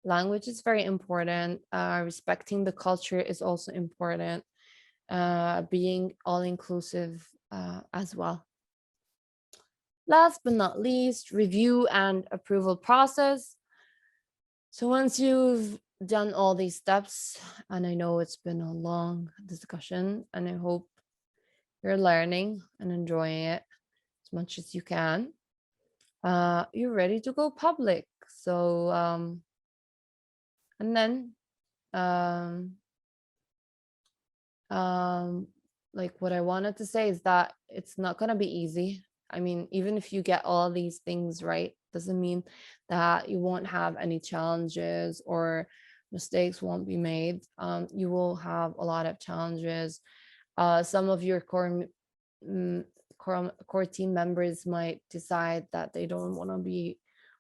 Language is very important. Respecting the culture is also important. Being all inclusive as well. Last but not least, review and approval process. So once you've done all these steps, and I know it's been a long discussion, and I hope you're learning and enjoying it as much as you can, you're ready to go public. So and then like what I wanted to say is that it's not going to be easy. I mean, even if you get all these things right, doesn't mean that you won't have any challenges or mistakes won't be made. You will have a lot of challenges. Some of your core team members might decide that they don't want to be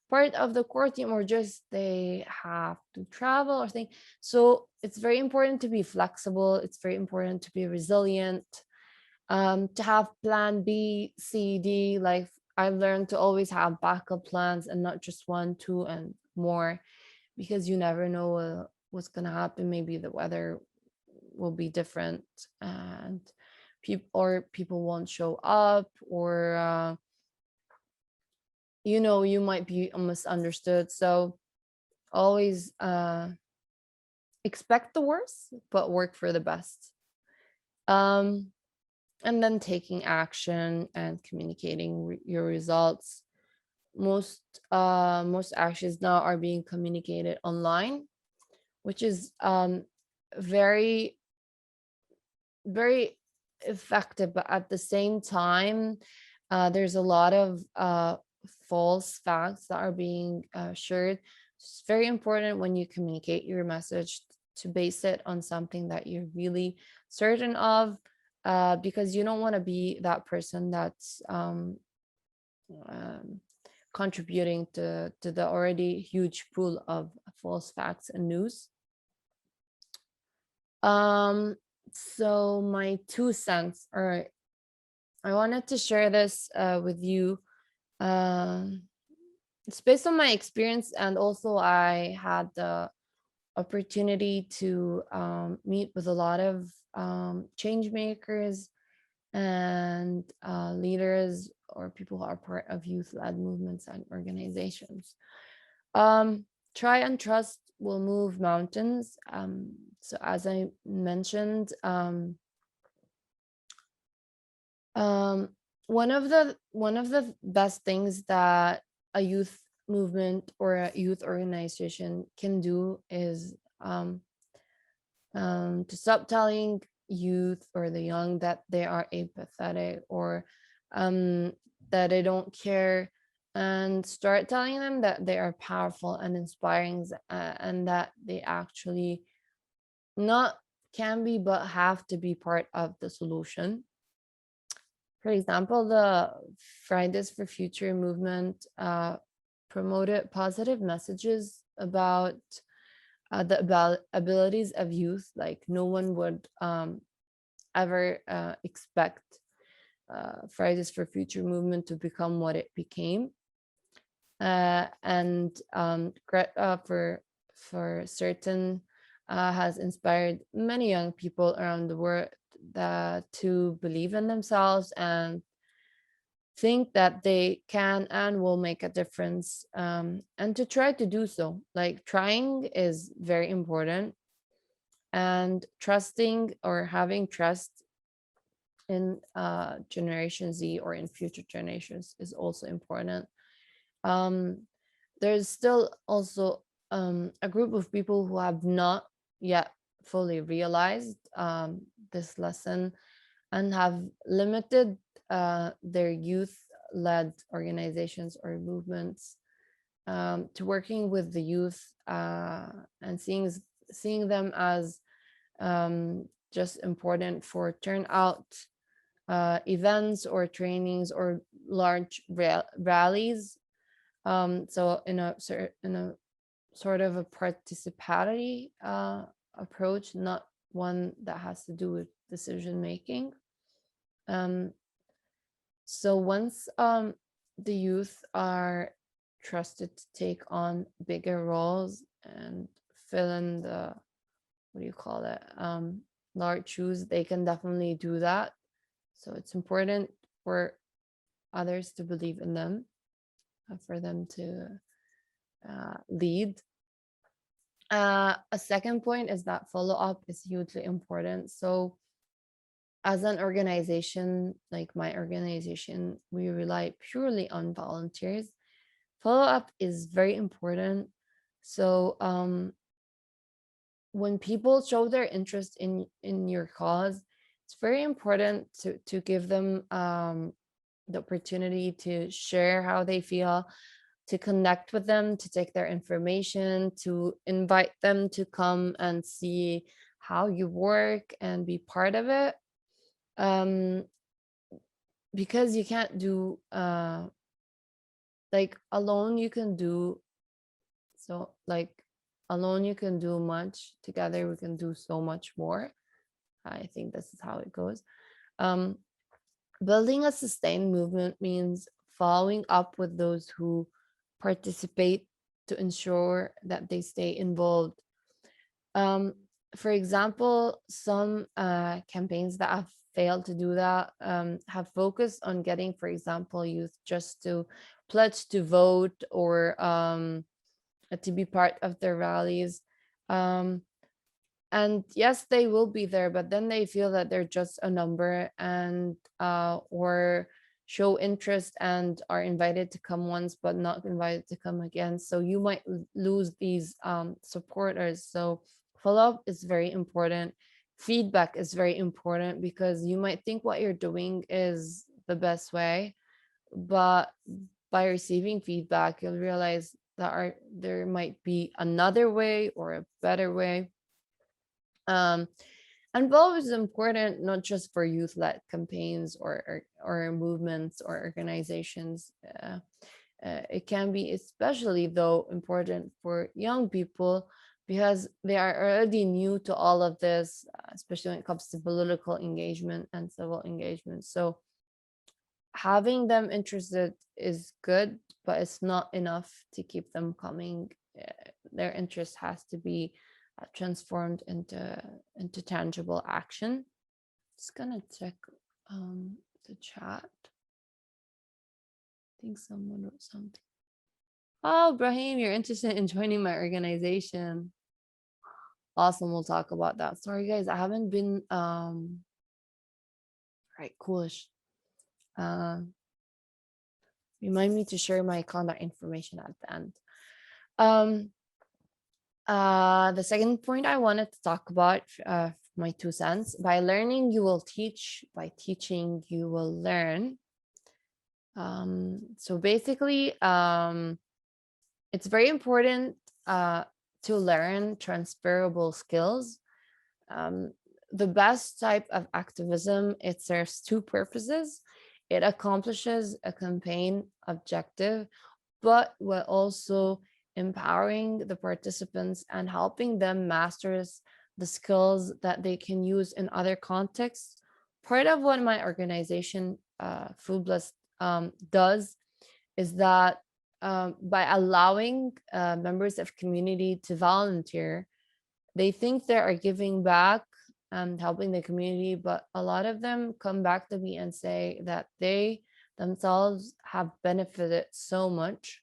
part of the core team, or just they have to travel or thing. So it's very important to be flexible. It's very important to be resilient, to have plan B, C, D. Like I've learned to always have backup plans and not just one, two, and more, because you never know what's going to happen. Maybe the weather will be different, and people won't show up, or you might be misunderstood. So always expect the worst but work for the best. And then taking action and communicating your results. Most actions now are being communicated online, which is very, very effective, but at the same time, there's a lot of false facts that are being shared. It's very important when you communicate your message to base it on something that you're really certain of, because you don't want to be that person that's contributing to the already huge pool of false facts and news. So my 2 cents, or I wanted to share this with you. It's based on my experience, and also I had the opportunity to meet with a lot of change makers and leaders, or people who are part of youth-led movements and organizations. Try and trust will move mountains. So as I mentioned, one of the best things that a youth movement or a youth organization can do is to stop telling youth or the young that they are apathetic, or that they don't care, and start telling them that they are powerful and inspiring, and that they actually not can be but have to be part of the solution. For example, the Fridays for Future movement promoted positive messages about the abilities of youth. Like no one would ever expect Fridays for Future movement to become what it became. And Greta, for certain, has inspired many young people around the world to believe in themselves and think that they can and will make a difference, and to try to do so. Like trying is very important, and trusting or having trust in Generation Z or in future generations is also important. There's still also a group of people who have not yet fully realized this lesson, and have limited their youth-led organizations or movements to working with the youth, and seeing them as just important for turnout events or trainings or large rallies. So in a sort of a participatory approach, not one that has to do with decision making. So once the youth are trusted to take on bigger roles and fill in the, what do you call it, large shoes, they can definitely do that. So it's important for others to believe in them, for them to lead. A second point is that follow-up is hugely important. So as an organization, like my organization, we rely purely on volunteers. Follow-up is very important. So when people show their interest in your cause, it's very important to give them the opportunity to share how they feel, to connect with them, to take their information, to invite them to come and see how you work and be part of it. Because you can't do like alone you can do so, like alone you can do much, together we can do so much more. I think this is how it goes. um Building a sustained movement means following up with those who participate to ensure that they stay involved. um for example, some campaigns that have failed to do that have focused on getting, for example, youth just to pledge to vote or to be part of their rallies. Um, and yes, they will be there, but then they feel that they're just a number, and or show interest and are invited to come once but not invited to come again. So you might lose these supporters. So follow-up is very important. Feedback is very important, because you might think what you're doing is the best way, but by receiving feedback you'll realize that there might be another way or a better way. um and both is important, not just for youth-led campaigns or movements or organizations. It can be especially though important for young people, because they are already new to all of this, especially when it comes to political engagement and civil engagement. So having them interested is good, but it's not enough to keep them coming. Their interest has to be transformed into tangible action. Just gonna check the chat. I think someone wrote something. Oh, Brahim, you're interested in joining my organization. Awesome, we'll talk about that. Sorry guys, I haven't been right, coolish. Remind me to share my contact information at the end. The second point I wanted to talk about, my 2 cents: by learning you will teach, by teaching you will learn. So basically, it's very important to learn transferable skills. The best type of activism, it serves two purposes. It accomplishes a campaign objective, but while also empowering the participants and helping them master the skills that they can use in other contexts. Part of what my organization, FoodBlessed, does is that by allowing members of community to volunteer, they think they are giving back and helping the community, but a lot of them come back to me and say that they themselves have benefited so much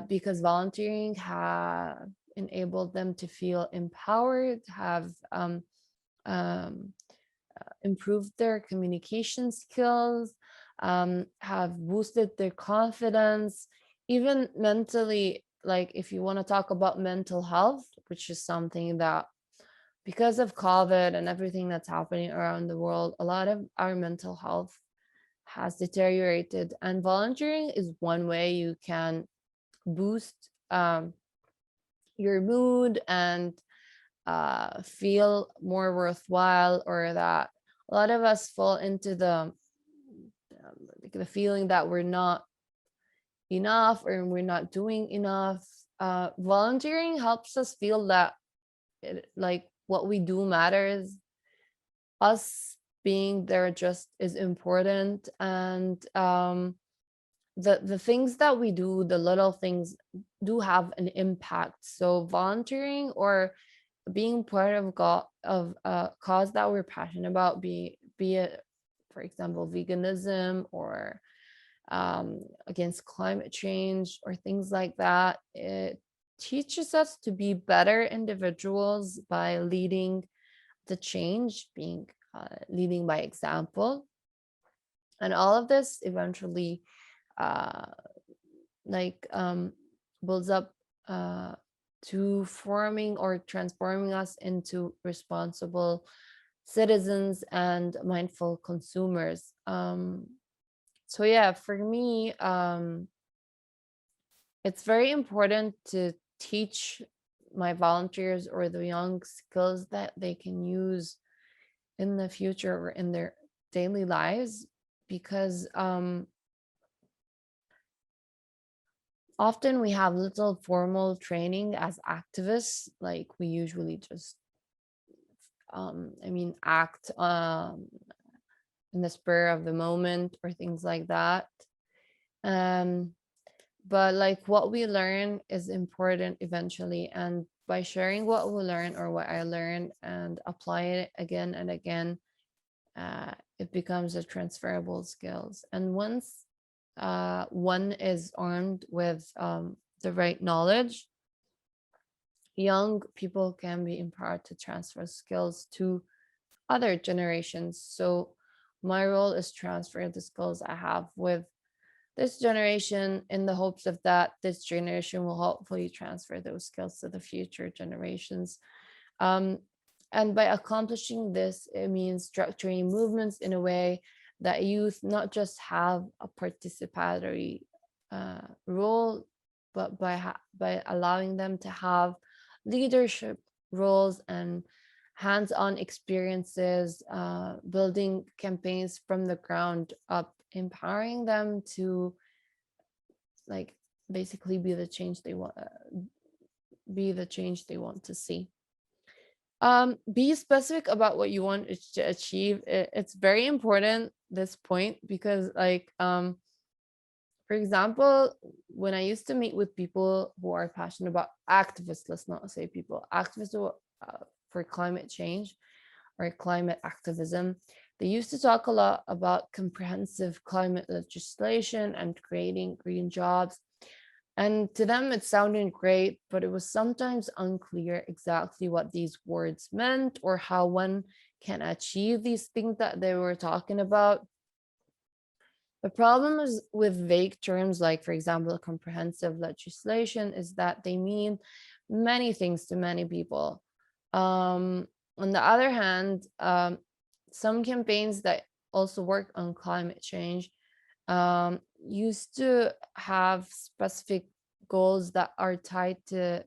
because volunteering have enabled them to feel empowered, have improved their communication skills, have boosted their confidence, even mentally. Like if you want to talk about mental health, which is something that, because of COVID and everything that's happening around the world, a lot of our mental health has deteriorated, and volunteering is one way you can boost your mood and feel more worthwhile, or that a lot of us fall into the feeling that we're not enough or we're not doing enough. Volunteering helps us feel that like what we do matters. Us being there just is important, and the things that we do, the little things, do have an impact. So volunteering or being part of a cause that we're passionate about, be it, for example, veganism or against climate change or things like that, it teaches us to be better individuals by leading the change, being leading by example. And all of this eventually uh, builds up to forming or transforming us into responsible citizens and mindful consumers. So yeah, for me, it's very important to teach my volunteers or the young skills that they can use in the future or in their daily lives, because often we have little formal training as activists. Like we usually just act in the spur of the moment or things like that. um but like what we learn is important eventually, and by sharing what we learn or what I learned and apply it again and again, it becomes a transferable skills. And once one is armed with the right knowledge, young people can be empowered to transfer skills to other generations. So my role is transfer the skills I have with this generation in the hopes of that this generation will hopefully transfer those skills to the future generations. Um, and by accomplishing this, it means structuring movements in a way that youth not just have a participatory role, but by allowing them to have leadership roles and hands-on experiences, building campaigns from the ground up, empowering them to like basically be the change they want, to see. Be specific about what you want to achieve. It's very important, this point, because like for example, when I used to meet with people who are passionate about activists, let's not say people, activists for climate change or climate activism, they used to talk a lot about comprehensive climate legislation and creating green jobs. And to them, it sounded great, but it was sometimes unclear exactly what these words meant or how one can achieve these things that they were talking about. The problem is with vague terms like, for example, comprehensive legislation, is that they mean many things to many people. On the other hand, some campaigns that also work on climate change used to have specific goals that are tied to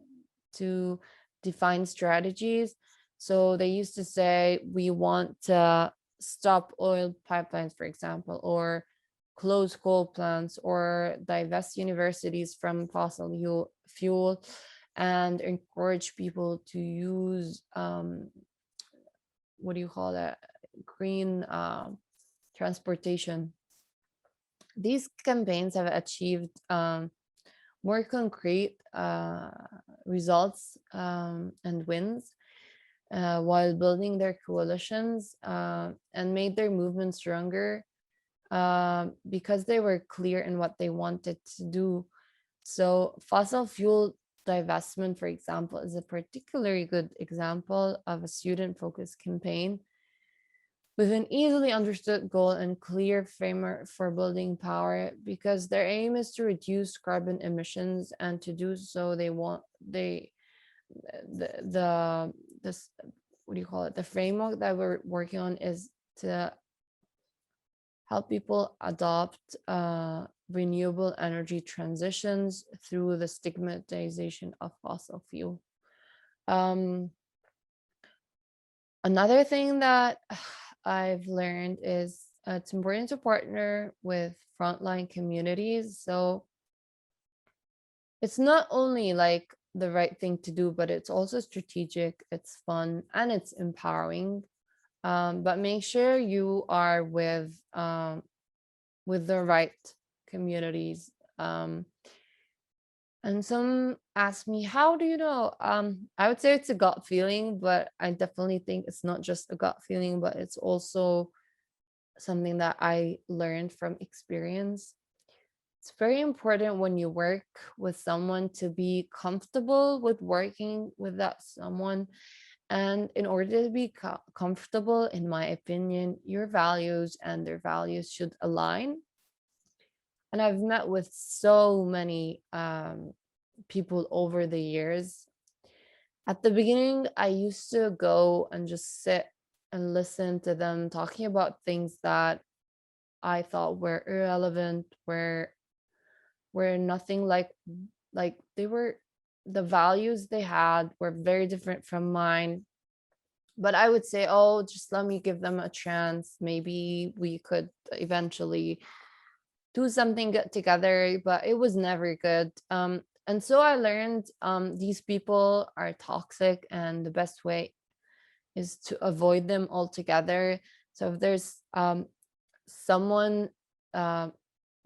define strategies. So they used to say, we want to stop oil pipelines, for example, or close coal plants, or divest universities from fossil fuel, and encourage people to use what do you call that, green transportation. These campaigns have achieved more concrete results and wins while building their coalitions, and made their movement stronger because they were clear in what they wanted to do. So fossil fuel divestment, for example, is a particularly good example of a student-focused campaign with an easily understood goal and clear framework for building power, because their aim is to reduce carbon emissions, and to do so this, what do you call it, the framework that we're working on is to help people adopt renewable energy transitions through the stigmatization of fossil fuel. Another thing that I've learned is it's important to partner with frontline communities. So it's not only like the right thing to do, but it's also strategic, it's fun, and it's empowering. But make sure you are with the right communities. And some ask me, how do you know? I would say it's a gut feeling, but I definitely think it's not just a gut feeling, but it's also something that I learned from experience. It's very important when you work with someone to be comfortable with working with that someone. And in order to be comfortable, in my opinion, your values and their values should align. And I've met with so many people over the years. At the beginning, I used to go and just sit and listen to them talking about things that I thought were irrelevant, were nothing like they were, the values they had were very different from mine. But I would say, oh, just let me give them a chance. Maybe we could eventually do something good together, but it was never good. And so I learned these people are toxic, and the best way is to avoid them altogether. So if there's someone, uh,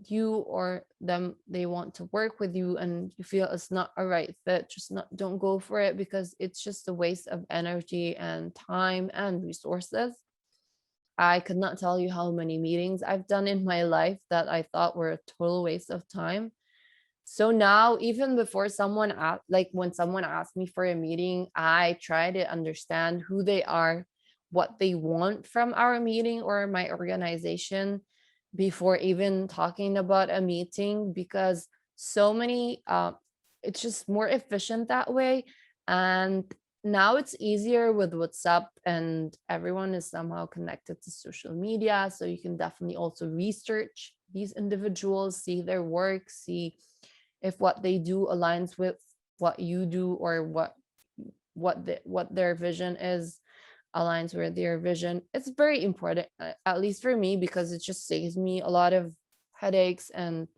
you or them, they want to work with you and you feel it's not a right fit, just not don't go for it, because it's just a waste of energy and time and resources. I could not tell you how many meetings I've done in my life that I thought were a total waste of time. So now, even before someone like when someone asks me for a meeting, I try to understand who they are, what they want from our meeting or my organization before even talking about a meeting, because so many, it's just more efficient that way. And now it's easier with WhatsApp, and everyone is somehow connected to social media. So you can definitely also research these individuals, see their work, see if what they do aligns with what you do, or what their vision is aligns with their vision. It's very important, at least for me, because it just saves me a lot of headaches and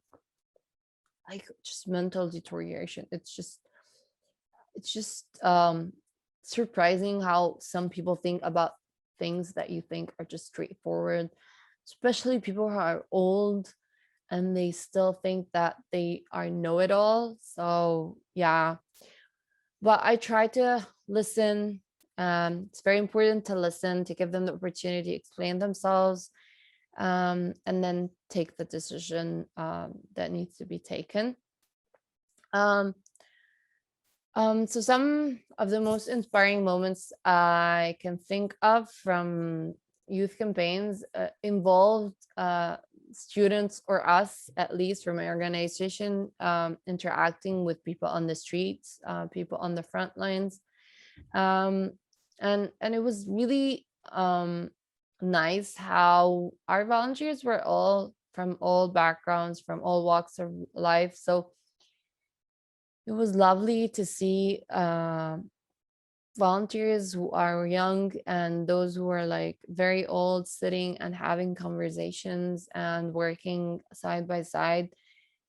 like just mental deterioration. It's just surprising how some people think about things that you think are just straightforward, especially people who are old and they still think that they are know-it-all. So yeah, but I try to listen. It's very important to listen, to give them the opportunity to explain themselves, and then take the decision that needs to be taken. Um, so some of the most inspiring moments I can think of from youth campaigns involved students, or us at least from my organization, interacting with people on the streets, people on the front lines. um, and it was really nice how our volunteers were all from all backgrounds, from all walks of life. So it was lovely to see volunteers who are young and those who are like very old sitting and having conversations and working side by side.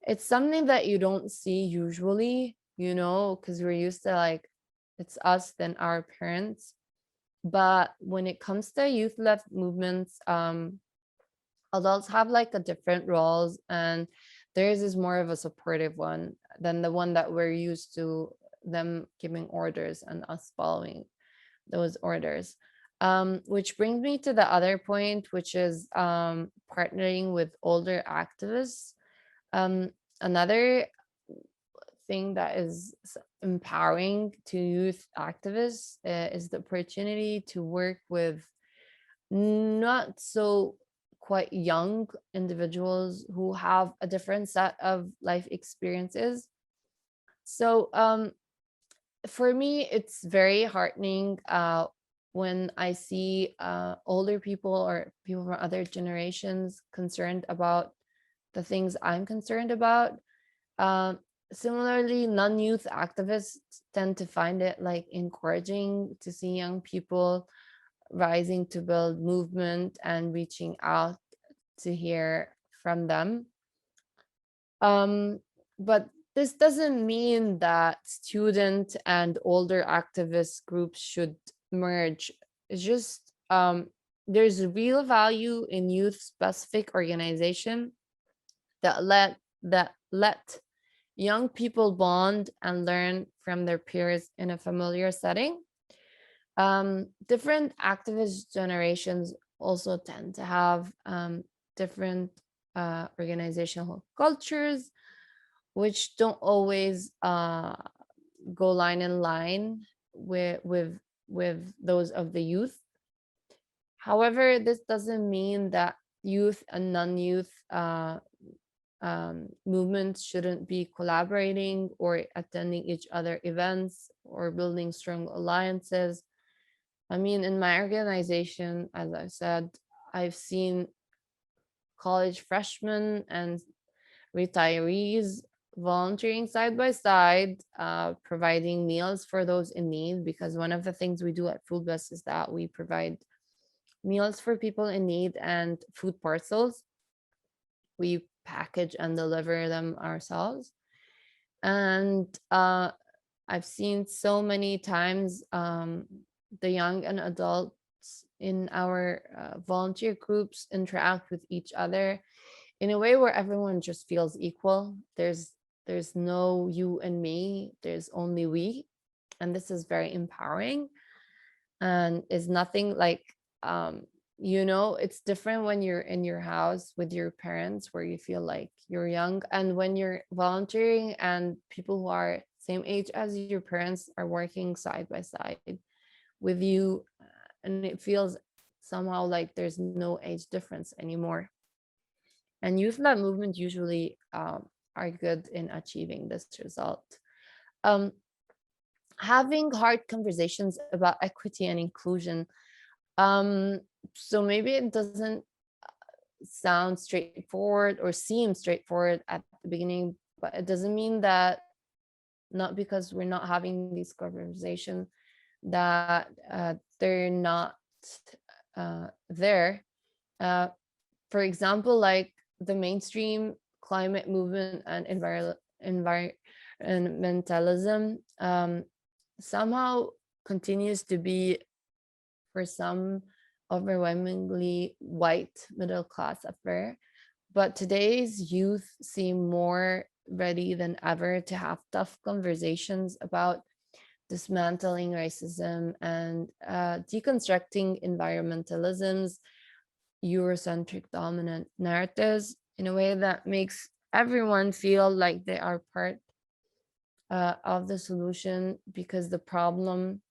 It's something that you don't see usually, because we're used to like it's us then our parents. But when it comes to youth-led movements, adults have like a different roles, and theirs is more of a supportive one than the one that we're used to, them giving orders and us following those orders. Which brings me to the other point, which is partnering with older activists. um, Another thing that is empowering to youth activists is the opportunity to work with not so quite young individuals who have a different set of life experiences. So for me, it's very heartening when I see older people or people from other generations concerned about the things I'm concerned about. Um, Similarly, non-youth activists tend to find it like encouraging to see young people rising to build movement and reaching out to hear from them. Um, but this doesn't mean that student and older activist groups should merge. It's just there's real value in youth specific organization that let young people bond and learn from their peers in a familiar setting. Different activist generations also tend to have different organizational cultures, which don't always go line in line with those of the youth. However, this doesn't mean that youth and non-youth movements shouldn't be collaborating or attending each other events or building strong alliances. I mean, in my organization, as I said, I've seen college freshmen and retirees volunteering side by side, providing meals for those in need. Because one of the things we do at FoodBlessed is that we provide meals for people in need and food parcels. We package and deliver them ourselves. And I've seen so many times the young and adults in our volunteer groups interact with each other in a way where everyone just feels equal. There's no you and me, there's only we. And this is very empowering, and is nothing like it's different when you're in your house with your parents where you feel like you're young, and when you're volunteering and people who are same age as your parents are working side by side with you, and it feels somehow like there's no age difference anymore. And youth-led movement usually are good in achieving this result. Um, Having hard conversations about equity and inclusion. So maybe it doesn't sound straightforward or seem straightforward at the beginning, but it doesn't mean that, not because we're not having these conversations, that they're not there. For example, like the mainstream climate movement and environmentalism somehow continues to be, for some, overwhelmingly white middle class affair. But today's youth seem more ready than ever to have tough conversations about dismantling racism and deconstructing environmentalism's Eurocentric dominant narratives in a way that makes everyone feel like they are part of the solution, because the problem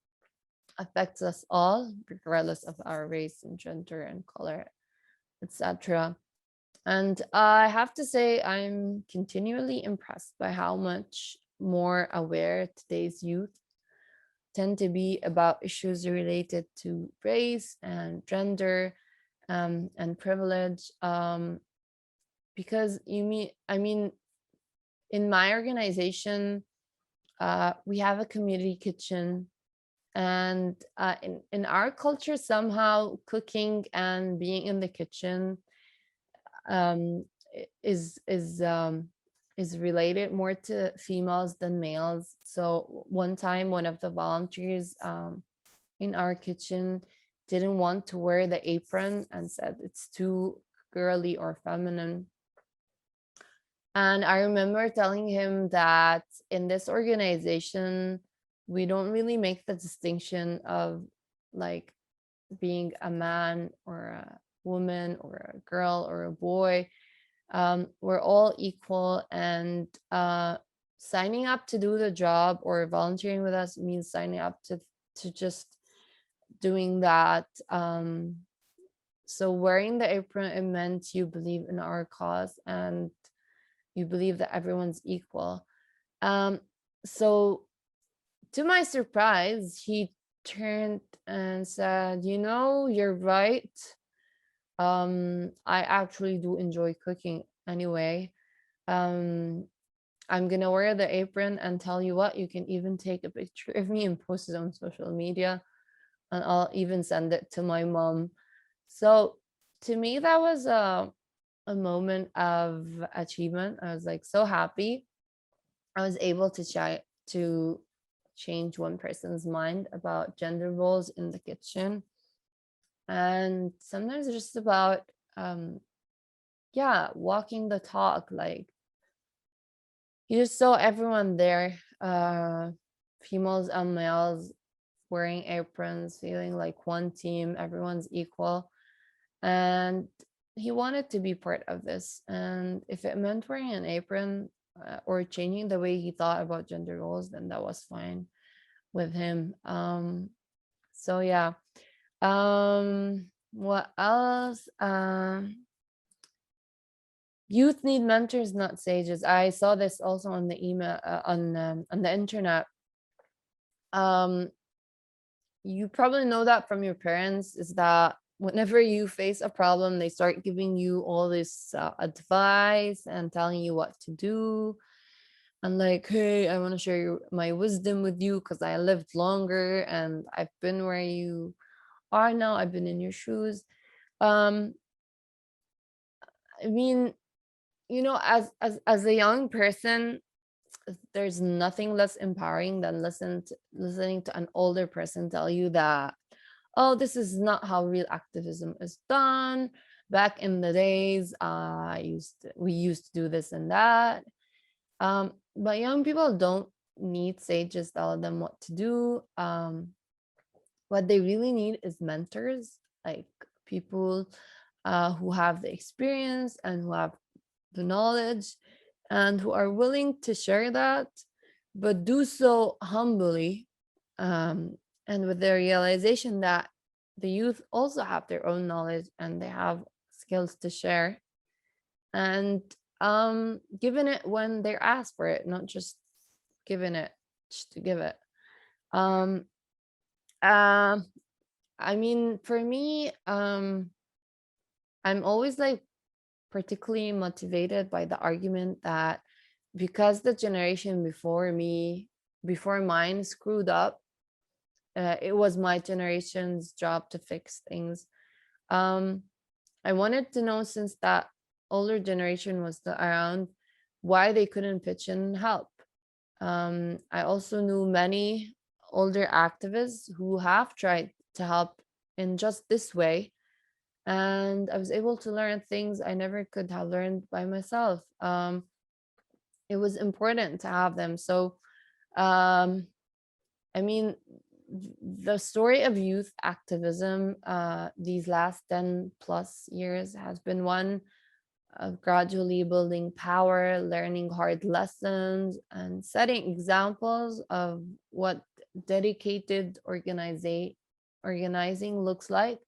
affects us all, regardless of our race and gender and color, etc. And I have to say, I'm continually impressed by how much more aware today's youth tend to be about issues related to race and gender and privilege. Because in my organization, we have a community kitchen, and in our culture, somehow cooking and being in the kitchen um, is related more to females than males. So one time, one of the volunteers in our kitchen didn't want to wear the apron and said it's too girly or feminine. And I remember telling him that in this organization, we don't really make the distinction of like being a man or a woman or a girl or a boy. We're all equal, and signing up to do the job or volunteering with us means signing up to just doing that. So wearing the apron, it meant you believe in our cause and you believe that everyone's equal. So to my surprise, he turned and said, you're right. I actually do enjoy cooking anyway. I'm gonna wear the apron, and tell you what, you can even take a picture of me and post it on social media, and I'll even send it to my mom. So to me, that was a moment of achievement. I was like so happy. I was able to change one person's mind about gender roles in the kitchen. And sometimes it's just about walking the talk. Like, you just saw everyone there, females and males, wearing aprons, feeling like one team, everyone's equal. And he wanted to be part of this. And if it meant wearing an apron or changing the way he thought about gender roles, then that was fine with him. So yeah. What else? Youth need mentors, not sages. I saw this also on the email on the internet. You probably know that from your parents, is that whenever you face a problem, they start giving you all this advice and telling you what to do. And like, hey, I want to share my wisdom with you because I lived longer and I've been where you are now. I've been in your shoes. I mean, as a young person, there's nothing less empowering than listening to an older person tell you that, oh, this is not how real activism is done. Back in the days, we used to do this and that. But young people don't need sages telling them what to do. What they really need is mentors, like people who have the experience and who have the knowledge and who are willing to share that, but do so humbly, and with the realization that the youth also have their own knowledge and they have skills to share, and giving it when they're asked for it, not just giving it just to give it. um I mean, for me, I'm always like particularly motivated by the argument that because the generation before mine screwed up, it was my generation's job to fix things. um I wanted to know, since that older generation was still around, why they couldn't pitch in and help. I also knew many older activists who have tried to help in just this way, and I was able to learn things I never could have learned by myself. It was important to have them. So, um, I mean, the story of youth activism these last 10 plus years has been one of gradually building power, learning hard lessons, and setting examples of what dedicated organizing looks like.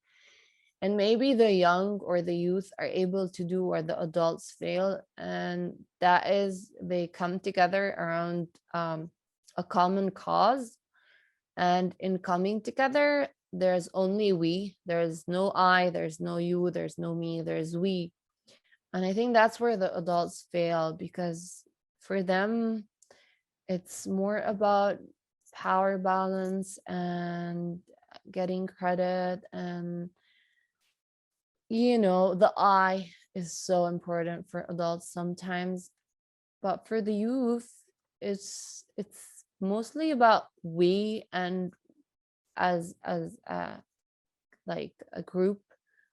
And maybe the young or the youth are able to do where the adults fail, and that is they come together around a common cause. And in coming together, there's only we. There's no I, there's no you, there's no me, there's we. And I think that's where the adults fail, because for them, it's more about power balance and getting credit. And, the I is so important for adults sometimes. But for the youth, it's mostly about we, and as like a group,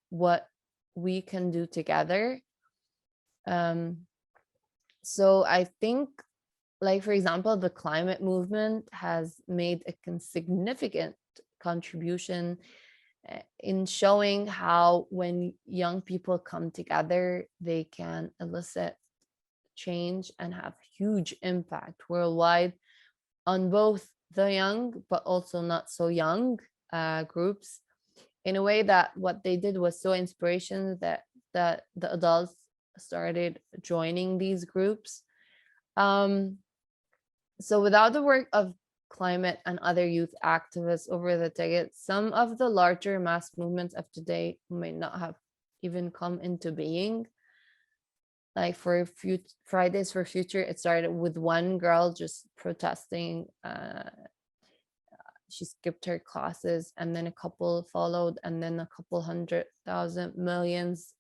what we can do together. So I think, like, for example, the climate movement has made a significant contribution in showing how when young people come together, they can elicit change and have huge impact worldwide on both the young but also not so young groups, in a way that what they did was so inspirational that the adults started joining these groups. So without the work of climate and other youth activists over the decades, some of the larger mass movements of today may not have even come into being. Like for Fridays for Future, it started with one girl just protesting. She skipped her classes, and then a couple followed, and then a couple 100,000 millions.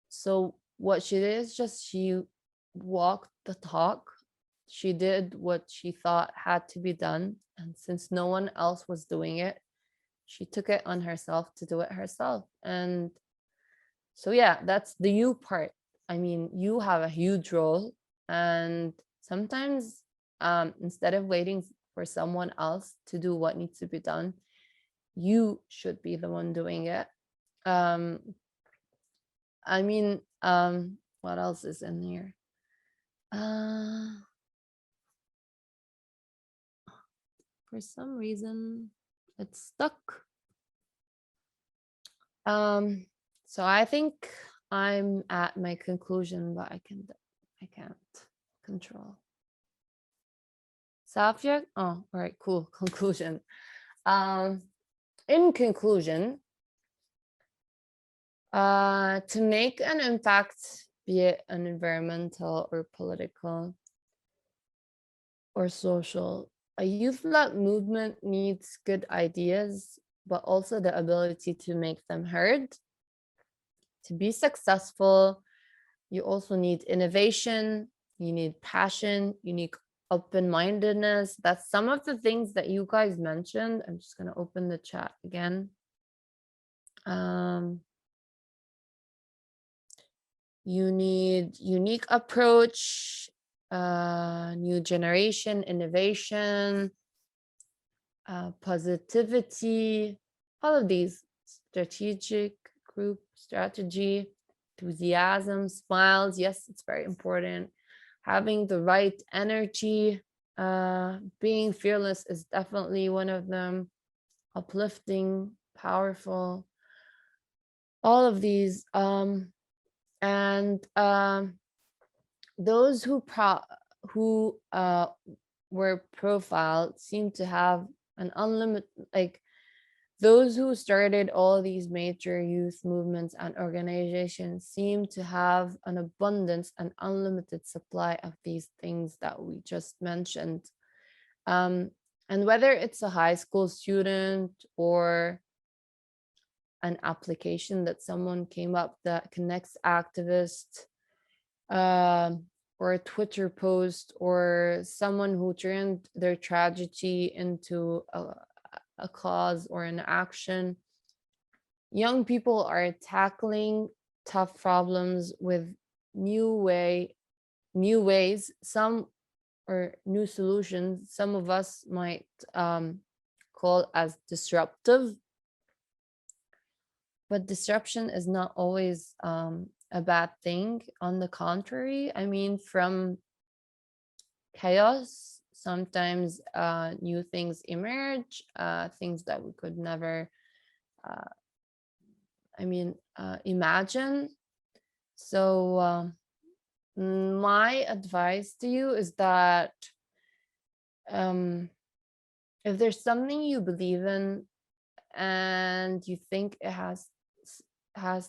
So what she did is just she walked the talk. She did what she thought had to be done. And since no one else was doing it, she took it on herself to do it herself. And so, yeah, that's the you part. I mean, you have a huge role. And sometimes instead of waiting for someone else to do what needs to be done, you should be the one doing it. I mean, what else is in here? For some reason, it's stuck. So I think I'm at my conclusion, but I can't control. Subject? Oh, all right, cool. Conclusion. In conclusion, to make an impact, be it an environmental or political or social, a youth-led movement needs good ideas, but also the ability to make them heard. To be successful, You also need innovation, you need passion, you need open-mindedness. That's some of the things that you guys mentioned. I'm just going to open the chat again. You need unique approach, new generation, innovation, positivity, all of these, strategic group strategy, enthusiasm, smiles. Yes, it's very important. Having the right energy, being fearless is definitely one of them. Uplifting, powerful, all of these. And those who were profiled seem to have an unlimited, like those who started all these major youth movements and organizations seem to have an abundance and unlimited supply of these things that we just mentioned. And whether it's a high school student or an application that someone came up that connects activists, or a Twitter post, or someone who turned their tragedy into a cause or an action. Young people are tackling tough problems with new ways, some or new solutions. Some of us might call as disruptive, but disruption is not always a bad thing. On the contrary, I mean, from chaos, sometimes new things emerge, things that we could never, imagine. So my advice to you is that if there's something you believe in and you think it has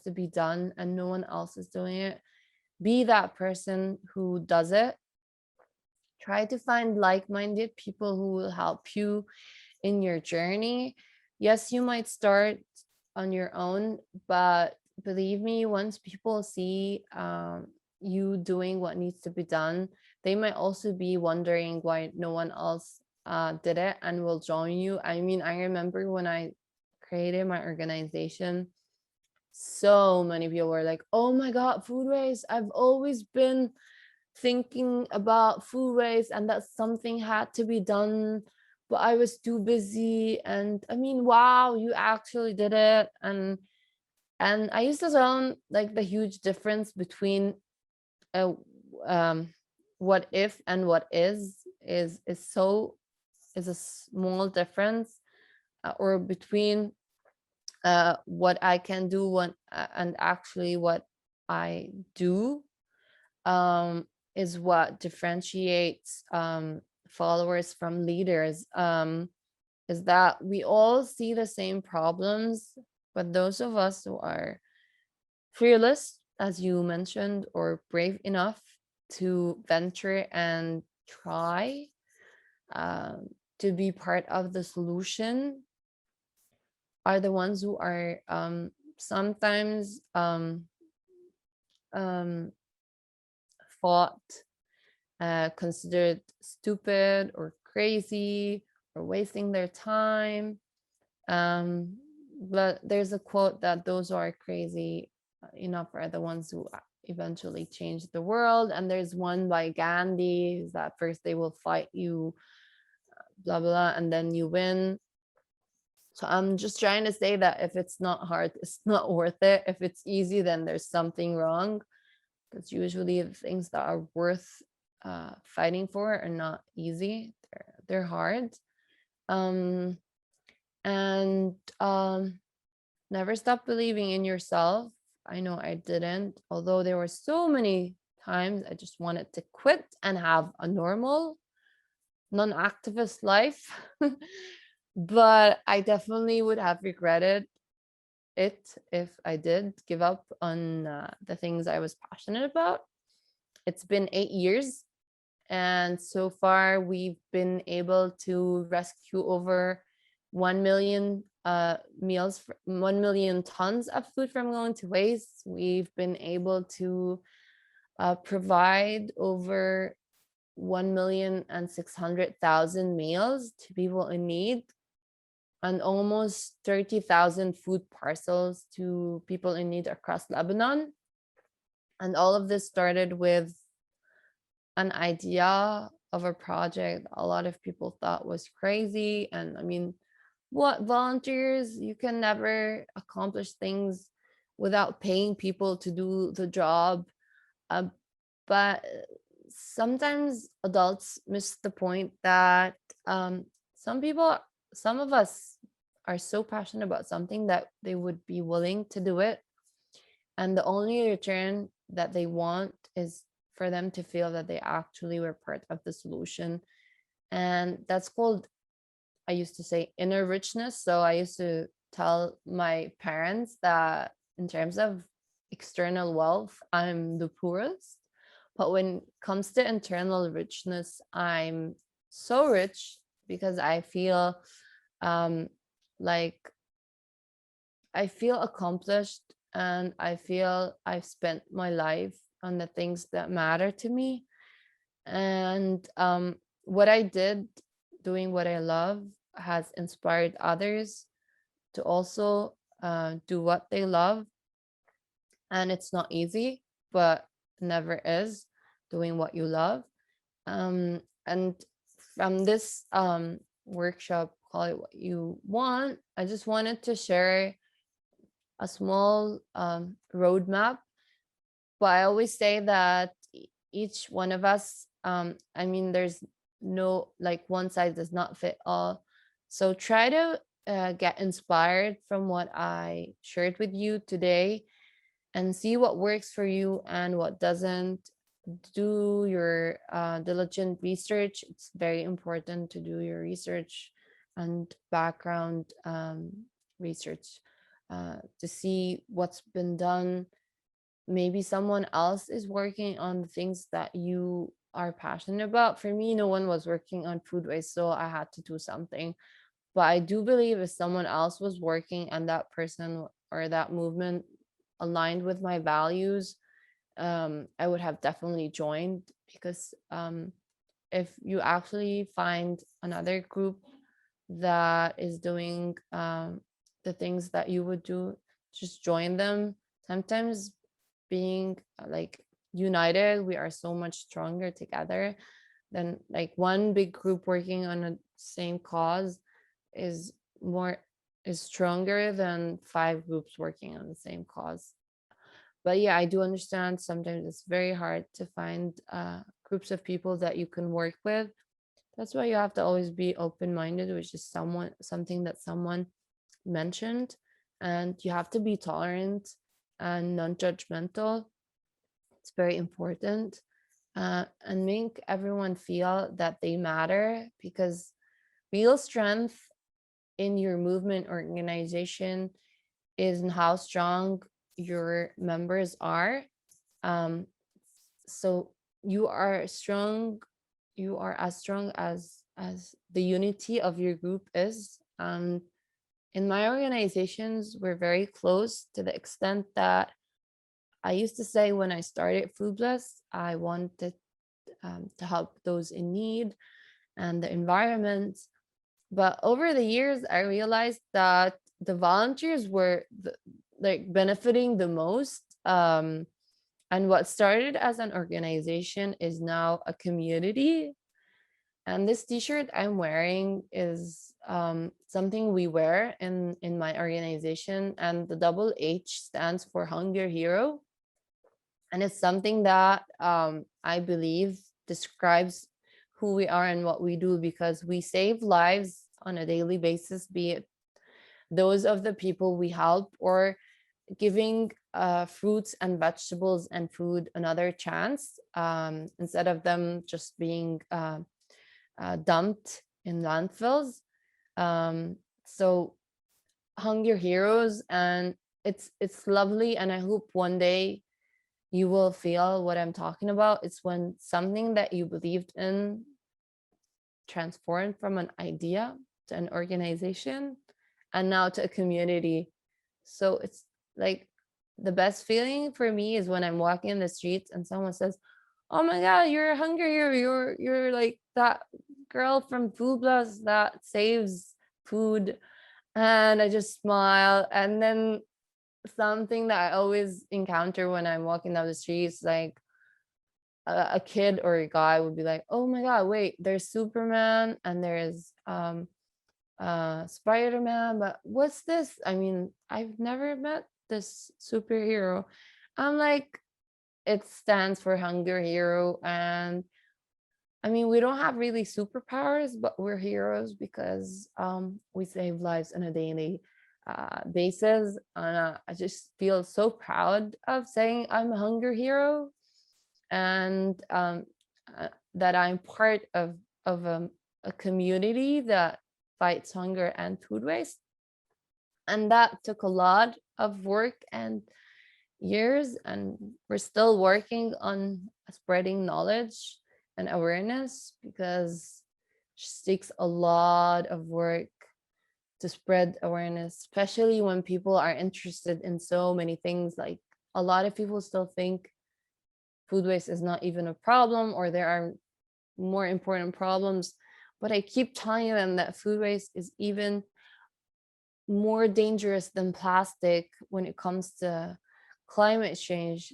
to be done and no one else is doing it, be that person who does it. Try to find like-minded people who will help you in your journey. Yes, you might start on your own, but believe me, once people see you doing what needs to be done, they might also be wondering why no one else did it and will join you. I mean, I remember when I created my organization, so many people were like, oh my God, food waste. I've always been thinking about food waste and that something had to be done, but I was too busy. And I mean, wow, you actually did it. And I used to sound like the huge difference between what if and what is a small difference, or between what I can do and actually what I do, is what differentiates followers from leaders, is that we all see the same problems, but those of us who are fearless, as you mentioned, or brave enough to venture and try to be part of the solution, are the ones who are sometimes thought considered stupid or crazy or wasting their time. But there's a quote that those who are crazy enough are the ones who eventually change the world. And there's one by Gandhi, is that first they will fight you, blah, blah, and then you win. So I'm just trying to say that if it's not hard, it's not worth it. If it's easy, then there's something wrong. Because usually the things that are worth fighting for are not easy. They're hard. Never stop believing in yourself. I know I didn't, although there were so many times I just wanted to quit and have a normal non-activist life. But I definitely would have regretted it if I did give up on the things I was passionate about. It's been 8 years, and so far we've been able to rescue over 1 million meals, 1 million tons of food from going to waste. We've been able to provide over 1,600,000 meals to people in need, and almost 30,000 food parcels to people in need across Lebanon. And all of this started with an idea of a project a lot of people thought was crazy. And I mean, what volunteers? You can never accomplish things without paying people to do the job. Uh, but sometimes adults miss the point that some people, some of us are so passionate about something that they would be willing to do it. And the only return that they want is for them to feel that they actually were part of the solution. And that's called, I used to say, inner richness. So I used to tell my parents that in terms of external wealth, I'm the poorest. But when it comes to internal richness, I'm so rich because I feel like I feel accomplished, and I feel I've spent my life on the things that matter to me. And what I did doing what I love has inspired others to also do what they love. And it's not easy, but never is, doing what you love. And from this workshop, call it what you want, I just wanted to share a small roadmap. But I always say that each one of us, I mean, there's no, like, one size does not fit all. So try to get inspired from what I shared with you today and see what works for you and what doesn't. Do your diligent research. It's very important to do your research and background research to see what's been done. Maybe someone else is working on the things that you are passionate about. For me, no one was working on food waste, so I had to do something. But I do believe if someone else was working and that person or that movement aligned with my values, I would have definitely joined. Because if you actually find another group that is doing the things that you would do, just join them. Sometimes being like united, we are so much stronger together than like one big group working on a same cause is more is stronger than 5 groups working on the same cause. But yeah, I do understand sometimes it's very hard to find groups of people that you can work with. That's why you have to always be open-minded, which is something that someone mentioned. And you have to be tolerant and non-judgmental. It's very important. And make everyone feel that they matter, because real strength in your movement or organization is in how strong your members are. So you are strong, you are as strong as the unity of your group is. In my organizations, we're very close to the extent that I used to say when I started FoodBlessed, I wanted to help those in need and the environment. But over the years, I realized that the volunteers were like benefiting the most. And what started as an organization is now a community. And this t-shirt I'm wearing is something we wear in my organization. And the double H stands for Hunger Hero. And it's something that I believe describes who we are and what we do, because we save lives on a daily basis, be it those of the people we help or giving fruits and vegetables and food another chance, instead of them just being dumped in landfills. So Hunger Heroes, and it's lovely, and I hope one day you will feel what I'm talking about. It's when something that you believed in transformed from an idea to an organization and now to a community. So it's like the best feeling for me is when I'm walking in the streets and someone says, "Oh my God, you're hungry here. You're like that girl from FoodBlessed that saves food." And I just smile. And then something that I always encounter when I'm walking down the streets, like a kid or a guy would be like, "Oh my God, wait, there's Superman and there's Spider-Man, but what's this? I mean, I've never met this superhero." I'm like, it stands for hunger hero. And I mean, we don't have really superpowers, but we're heroes because we save lives on a daily basis. And I just feel so proud of saying I'm a hunger hero, and that I'm part of a community that fights hunger and food waste. And that took a lot of work and years, and we're still working on spreading knowledge and awareness, because it just takes a lot of work to spread awareness, especially when people are interested in so many things. Like, a lot of people still think food waste is not even a problem, or there are more important problems. But I keep telling them that food waste is even more dangerous than plastic when it comes to climate change,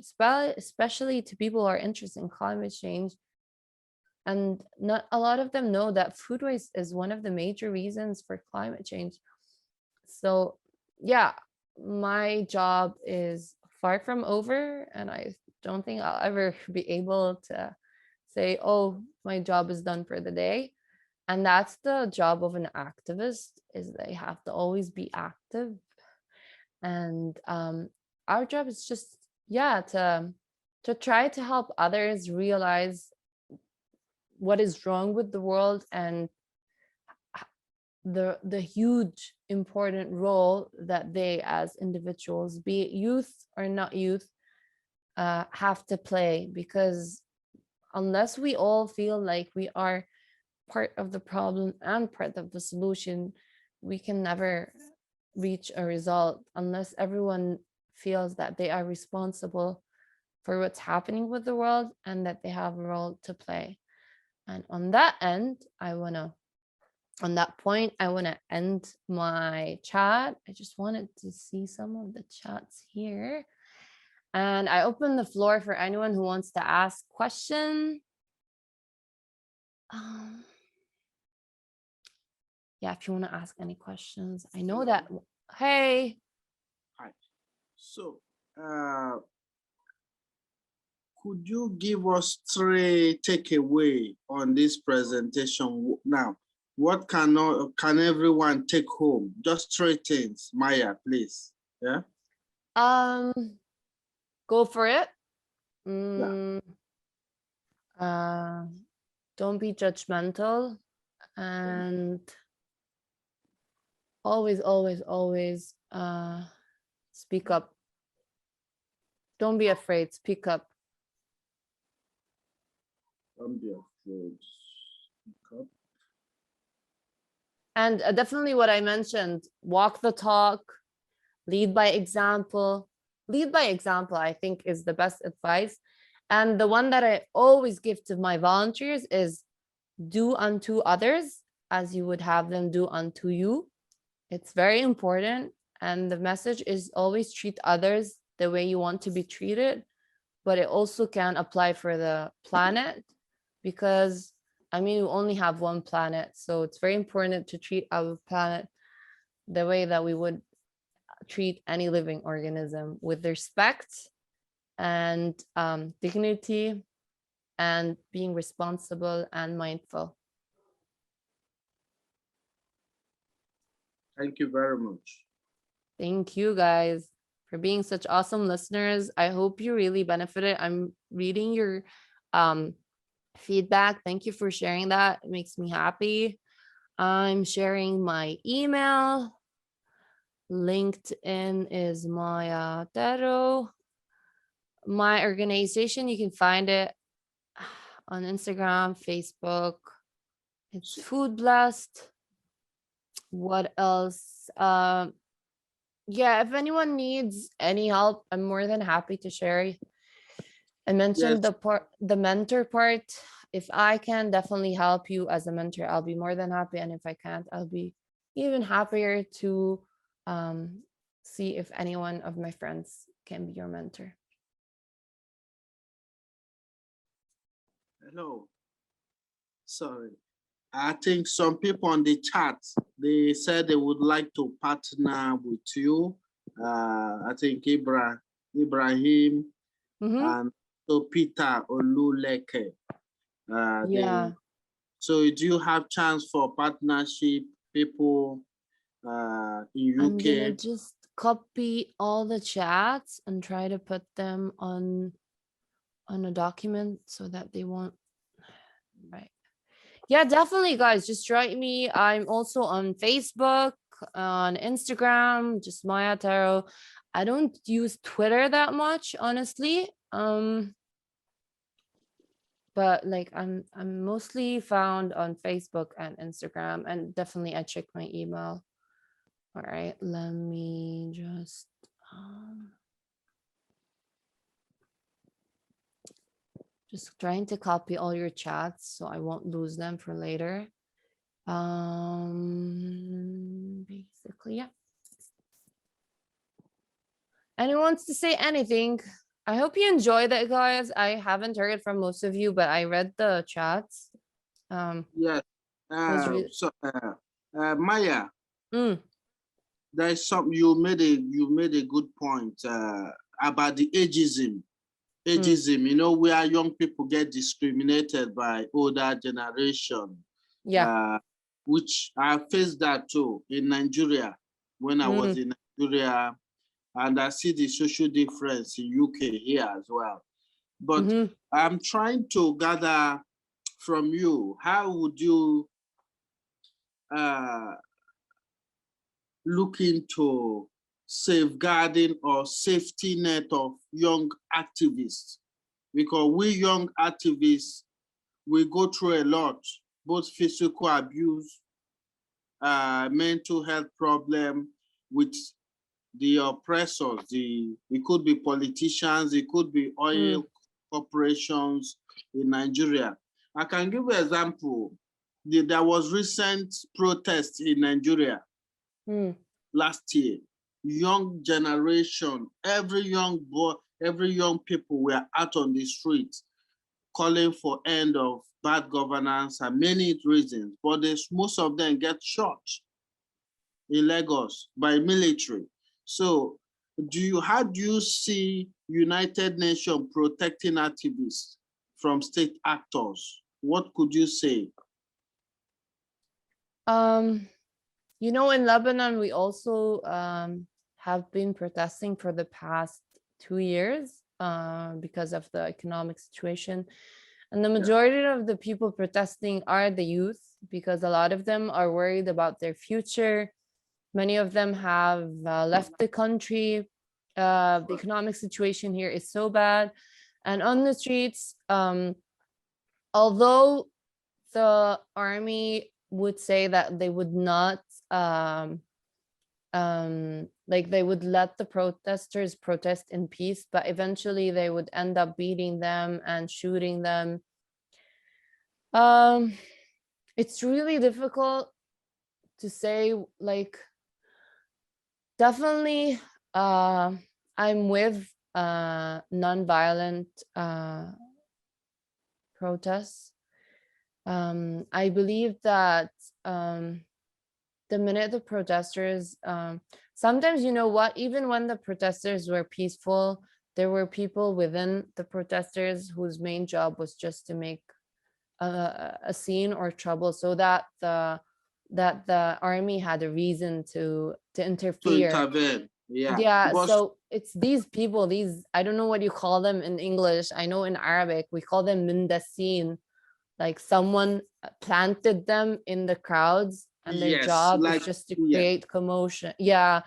especially to people who are interested in climate change. And not a lot of them know that food waste is one of the major reasons for climate change. So yeah, my job is far from over, and I don't think I'll ever be able to say, "Oh, my job is done for the day." And that's the job of an activist, is they have to always be active. And our job is just, yeah, to try to help others realize what is wrong with the world, and the huge important role that they as individuals, be it youth or not youth, have to play. Because unless we all feel like we are part of the problem and part of the solution, we can never reach a result, unless everyone feels that they are responsible for what's happening with the world and that they have a role to play. And on that point, I want to end my chat. I just wanted to see some of the chats here. And I open the floor for anyone who wants to ask question. Yeah, if you want to ask any questions. I know that. Hey. Hi. So, could you give us 3 takeaway on this presentation now? What can everyone take home? Just 3 things, Maya, please. Yeah. Go for it. Yeah. Don't be judgmental, and always speak up. Don't be afraid, speak up. Don't be afraid, speak up. And definitely what I mentioned, walk the talk, lead by example. Lead by example, I think, is the best advice. And the one that I always give to my volunteers is, do unto others as you would have them do unto you. It's very important. And the message is always treat others the way you want to be treated. But it also can apply for the planet, because I mean, we only have one planet. So it's very important to treat our planet the way that we would treat any living organism, with respect and dignity, and being responsible and mindful. Thank you very much. Thank you guys for being such awesome listeners. I hope you really benefited. I'm reading your feedback. Thank you for sharing that. It makes me happy. I'm sharing my email. LinkedIn is Maya Tero. My organization, you can find it on Instagram, Facebook. It's FoodBlessed. What else? Yeah, if anyone needs any help, I'm more than happy to share. I mentioned the mentor part. If I can definitely help you as a mentor, I'll be more than happy. And if I can't, I'll be even happier to see if any one of my friends can be your mentor. Hello. Sorry. I think some people on the chat, they said they would like to partner with you. I think Ibrahim and so Peter Oluleke. Yeah. So do you have chance for partnership, people in UK? I'm gonna just copy all the chats and try to put them on a document so that they won't. Right. Yeah, definitely, guys. Just write me. I'm also on Facebook, on Instagram, just Maya Tarot. I don't use Twitter that much, honestly. But like I'm mostly found on Facebook and Instagram, and definitely I check my email. All right, let me just trying to copy all your chats so I won't lose them for later. Basically, yeah. Anyone wants to say anything? I hope you enjoyed that, guys. I haven't heard from most of you, but I read the chats. Yes. Maya. There's something you made a good point about the ageism. You know, where young people get discriminated by older generation. Yeah. Which I faced that too in Nigeria when I was in Nigeria, and I see the social difference in UK here as well. But I'm trying to gather from you, how would you look into safeguarding or safety net of young activists? Because we young activists, we go through a lot, both physical abuse, mental health problem with the oppressors. It could be politicians, it could be oil corporations in Nigeria. I can give you an example. There was recent protests in Nigeria last year. Young generation, every young boy, every young people were out on the streets calling for end of bad governance and many reasons, but most of them get shot in Lagos by military. So how do you see United Nations protecting activists from state actors? What could you say? You know, in Lebanon, we also have been protesting for the past 2 years because of the economic situation. And the majority of the people protesting are the youth, because a lot of them are worried about their future. Many of them have left the country. The economic situation here is so bad. And on the streets, although the army would say that they would not like they would let the protesters protest in peace, but eventually they would end up beating them and shooting them. It's really difficult to say. Like, definitely I'm with non-violent protests. I believe that the minute the protesters, sometimes, you know what, even when the protesters were peaceful, there were people within the protesters whose main job was just to make a scene or trouble, so that the army had a reason to interfere. To intervene. Yeah, so it's these people, I don't know what you call them in English. I know in Arabic we call them mindasin. Like someone planted them in the crowds, and their job is just to create commotion. Yeah,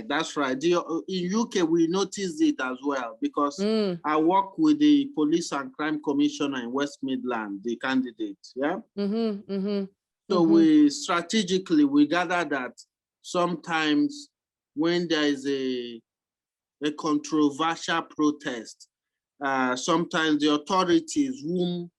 that's right. In UK we noticed it as well, because I work with the police and crime commissioner in West Midland, the candidate. So we strategically gather that sometimes when there is a controversial protest. Sometimes the authorities whom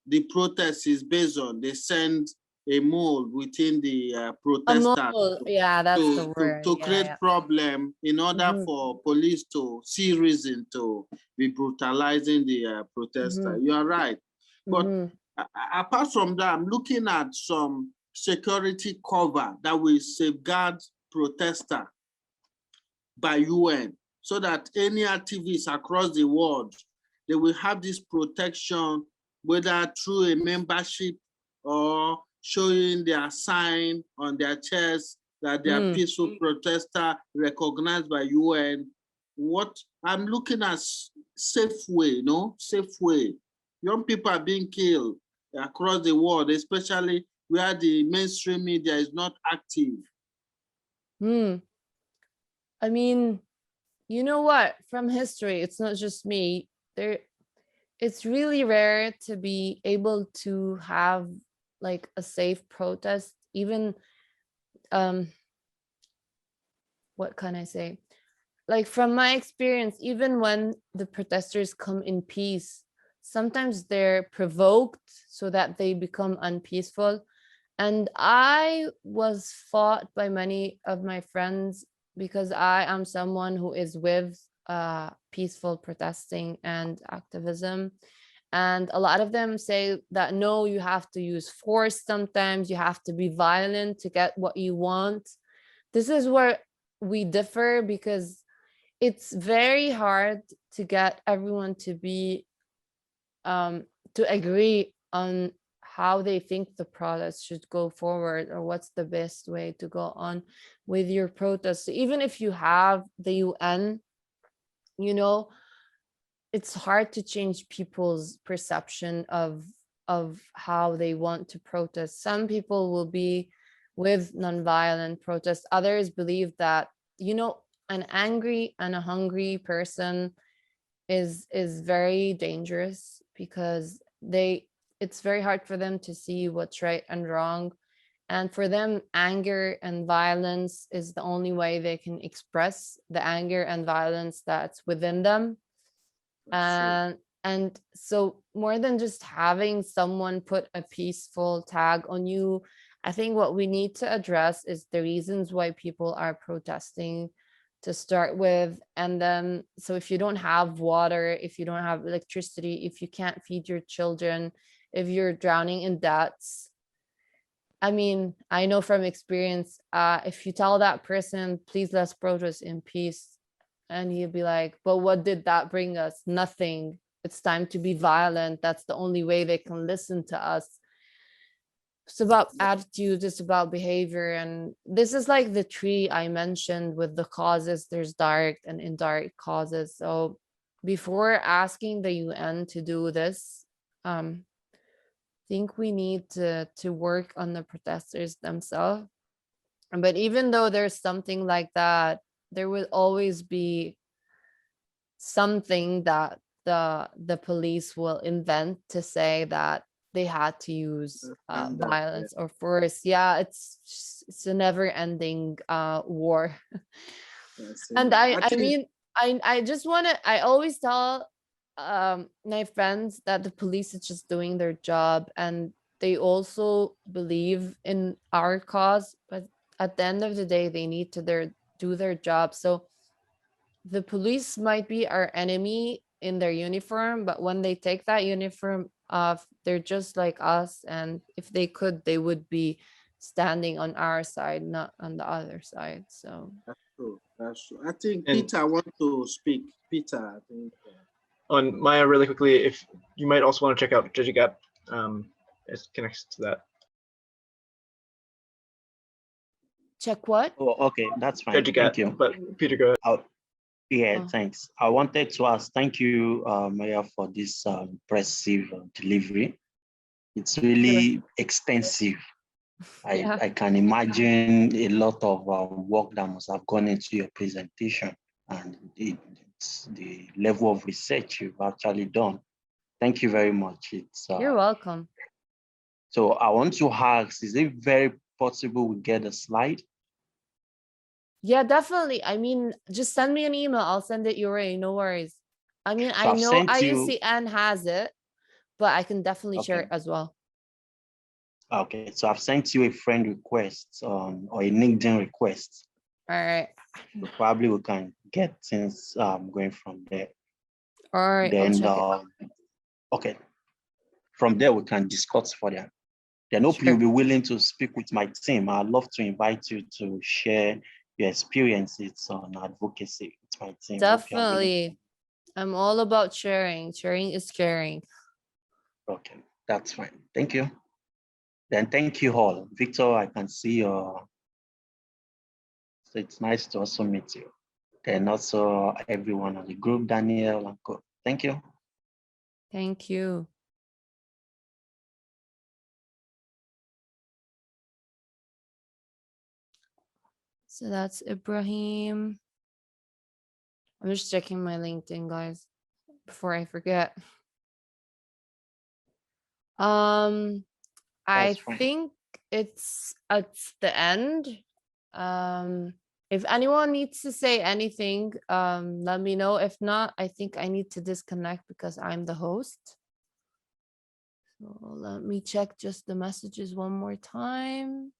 the protest is based on, they send a mob within the protesters yeah, that's the word. to create problem in order for police to see reason to be brutalizing the protester. You are right. But apart from that, I'm looking at some security cover that will safeguard protester by UN, so that any activists across the world, they will have this protection, whether through a membership or showing their sign on their chest that they are peaceful protester recognized by UN. What I'm looking at, safe way, safe way. Young people are being killed across the world, especially where the mainstream media is not active. I mean, you know what? From history, it's not just me. It's really rare to be able to have like a safe protest. Even, what can I say? Like from my experience, even when the protesters come in peace, sometimes they're provoked so that they become unpeaceful. And I was fought by many of my friends because I am someone who is with peaceful protesting and activism. And a lot of them say that, no, you have to use force sometimes, you have to be violent to get what you want. This is where we differ, because it's very hard to get everyone to be to agree on how they think the protest should go forward, or what's the best way to go on with your protest. So even if you have the UN, it's hard to change people's perception of how they want to protest. Some people will be with nonviolent protests. Others believe that, an angry and a hungry person is very dangerous, because it's very hard for them to see what's right and wrong. And for them, anger and violence is the only way they can express the anger and violence that's within them. And so more than just having someone put a peaceful tag on you, I think what we need to address is the reasons why people are protesting to start with. And then, so if you don't have water, if you don't have electricity, if you can't feed your children, if you're drowning in debts, I mean, I know from experience, if you tell that person, please, let's protest in peace, and he'll be like, but what did that bring us? Nothing. It's time to be violent. That's the only way they can listen to us. It's about attitude, it's about behavior. And this is like the tree I mentioned with the causes. There's direct and indirect causes. So before asking the UN to do this, I think we need to work on the protesters themselves. But even though there's something like that, there will always be something that the police will invent to say that they had to use violence or force. Yeah, it's a never-ending war. And I just want to, I always tell my friends that the police is just doing their job, and they also believe in our cause, but at the end of the day, they need to do their job. So the police might be our enemy in their uniform, but when they take that uniform off, they're just like us. And if they could, they would be standing on our side, not on the other side. So that's true. That's true. I think Peter wants to speak. Peter, I think. On Maya, really quickly, if you might also want to check out JujiGap, it connects to that. Check what? Oh, okay, that's fine. Thank you. But Peter, go ahead. Thanks. I wanted to ask, thank you, Maya, for this impressive delivery. It's really extensive. I can imagine a lot of work that must have gone into your presentation, and it's the level of research you've actually done. Thank you very much. You're welcome. So I want to ask, is it very possible we get a slide? Yeah, definitely. I mean, just send me an email. I'll send it your way. No worries. I mean, So I I've know sent you. IUCN has it, but I can definitely share Okay. it as well. Okay. So I've sent you a friend request or a LinkedIn request. All right. So probably we can get things going from there. All right. I'll Then, check it. okay. From there, we can discuss further. Then hope you'll Sure. be willing to speak with my team. I'd love to invite you to share your experiences on advocacy with my team. Hope you're willing. Definitely. I'm all about sharing. Sharing is caring. Okay, that's fine. Thank you. Then thank you all. Victor, I can see your, so it's nice to also meet you. Then also everyone on the group, Daniel and Co. Thank you. Thank you. So that's Ibrahim. I'm just checking my LinkedIn, guys, before I forget. I That's fine. think it's at the end. If anyone needs to say anything, let me know. If not, I think I need to disconnect because I'm the host. So let me check just the messages one more time.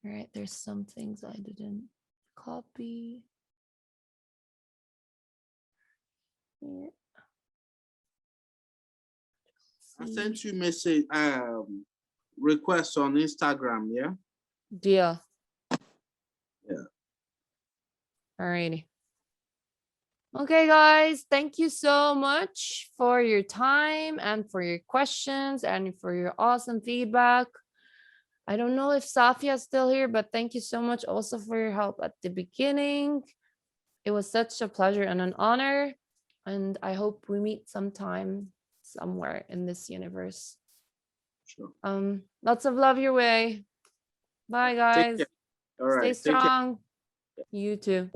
All right, there's some things I didn't copy. Here. I sent you message request on Instagram, yeah? Deal. Yeah. Alrighty. Okay, guys, thank you so much for your time and for your questions and for your awesome feedback. I don't know if Safia is still here, but thank you so much also for your help at the beginning. It was such a pleasure and an honor. And I hope we meet sometime somewhere in this universe. Sure. Lots of love your way. Bye, Take guys. care. All right. Stay Take care. strong. You too.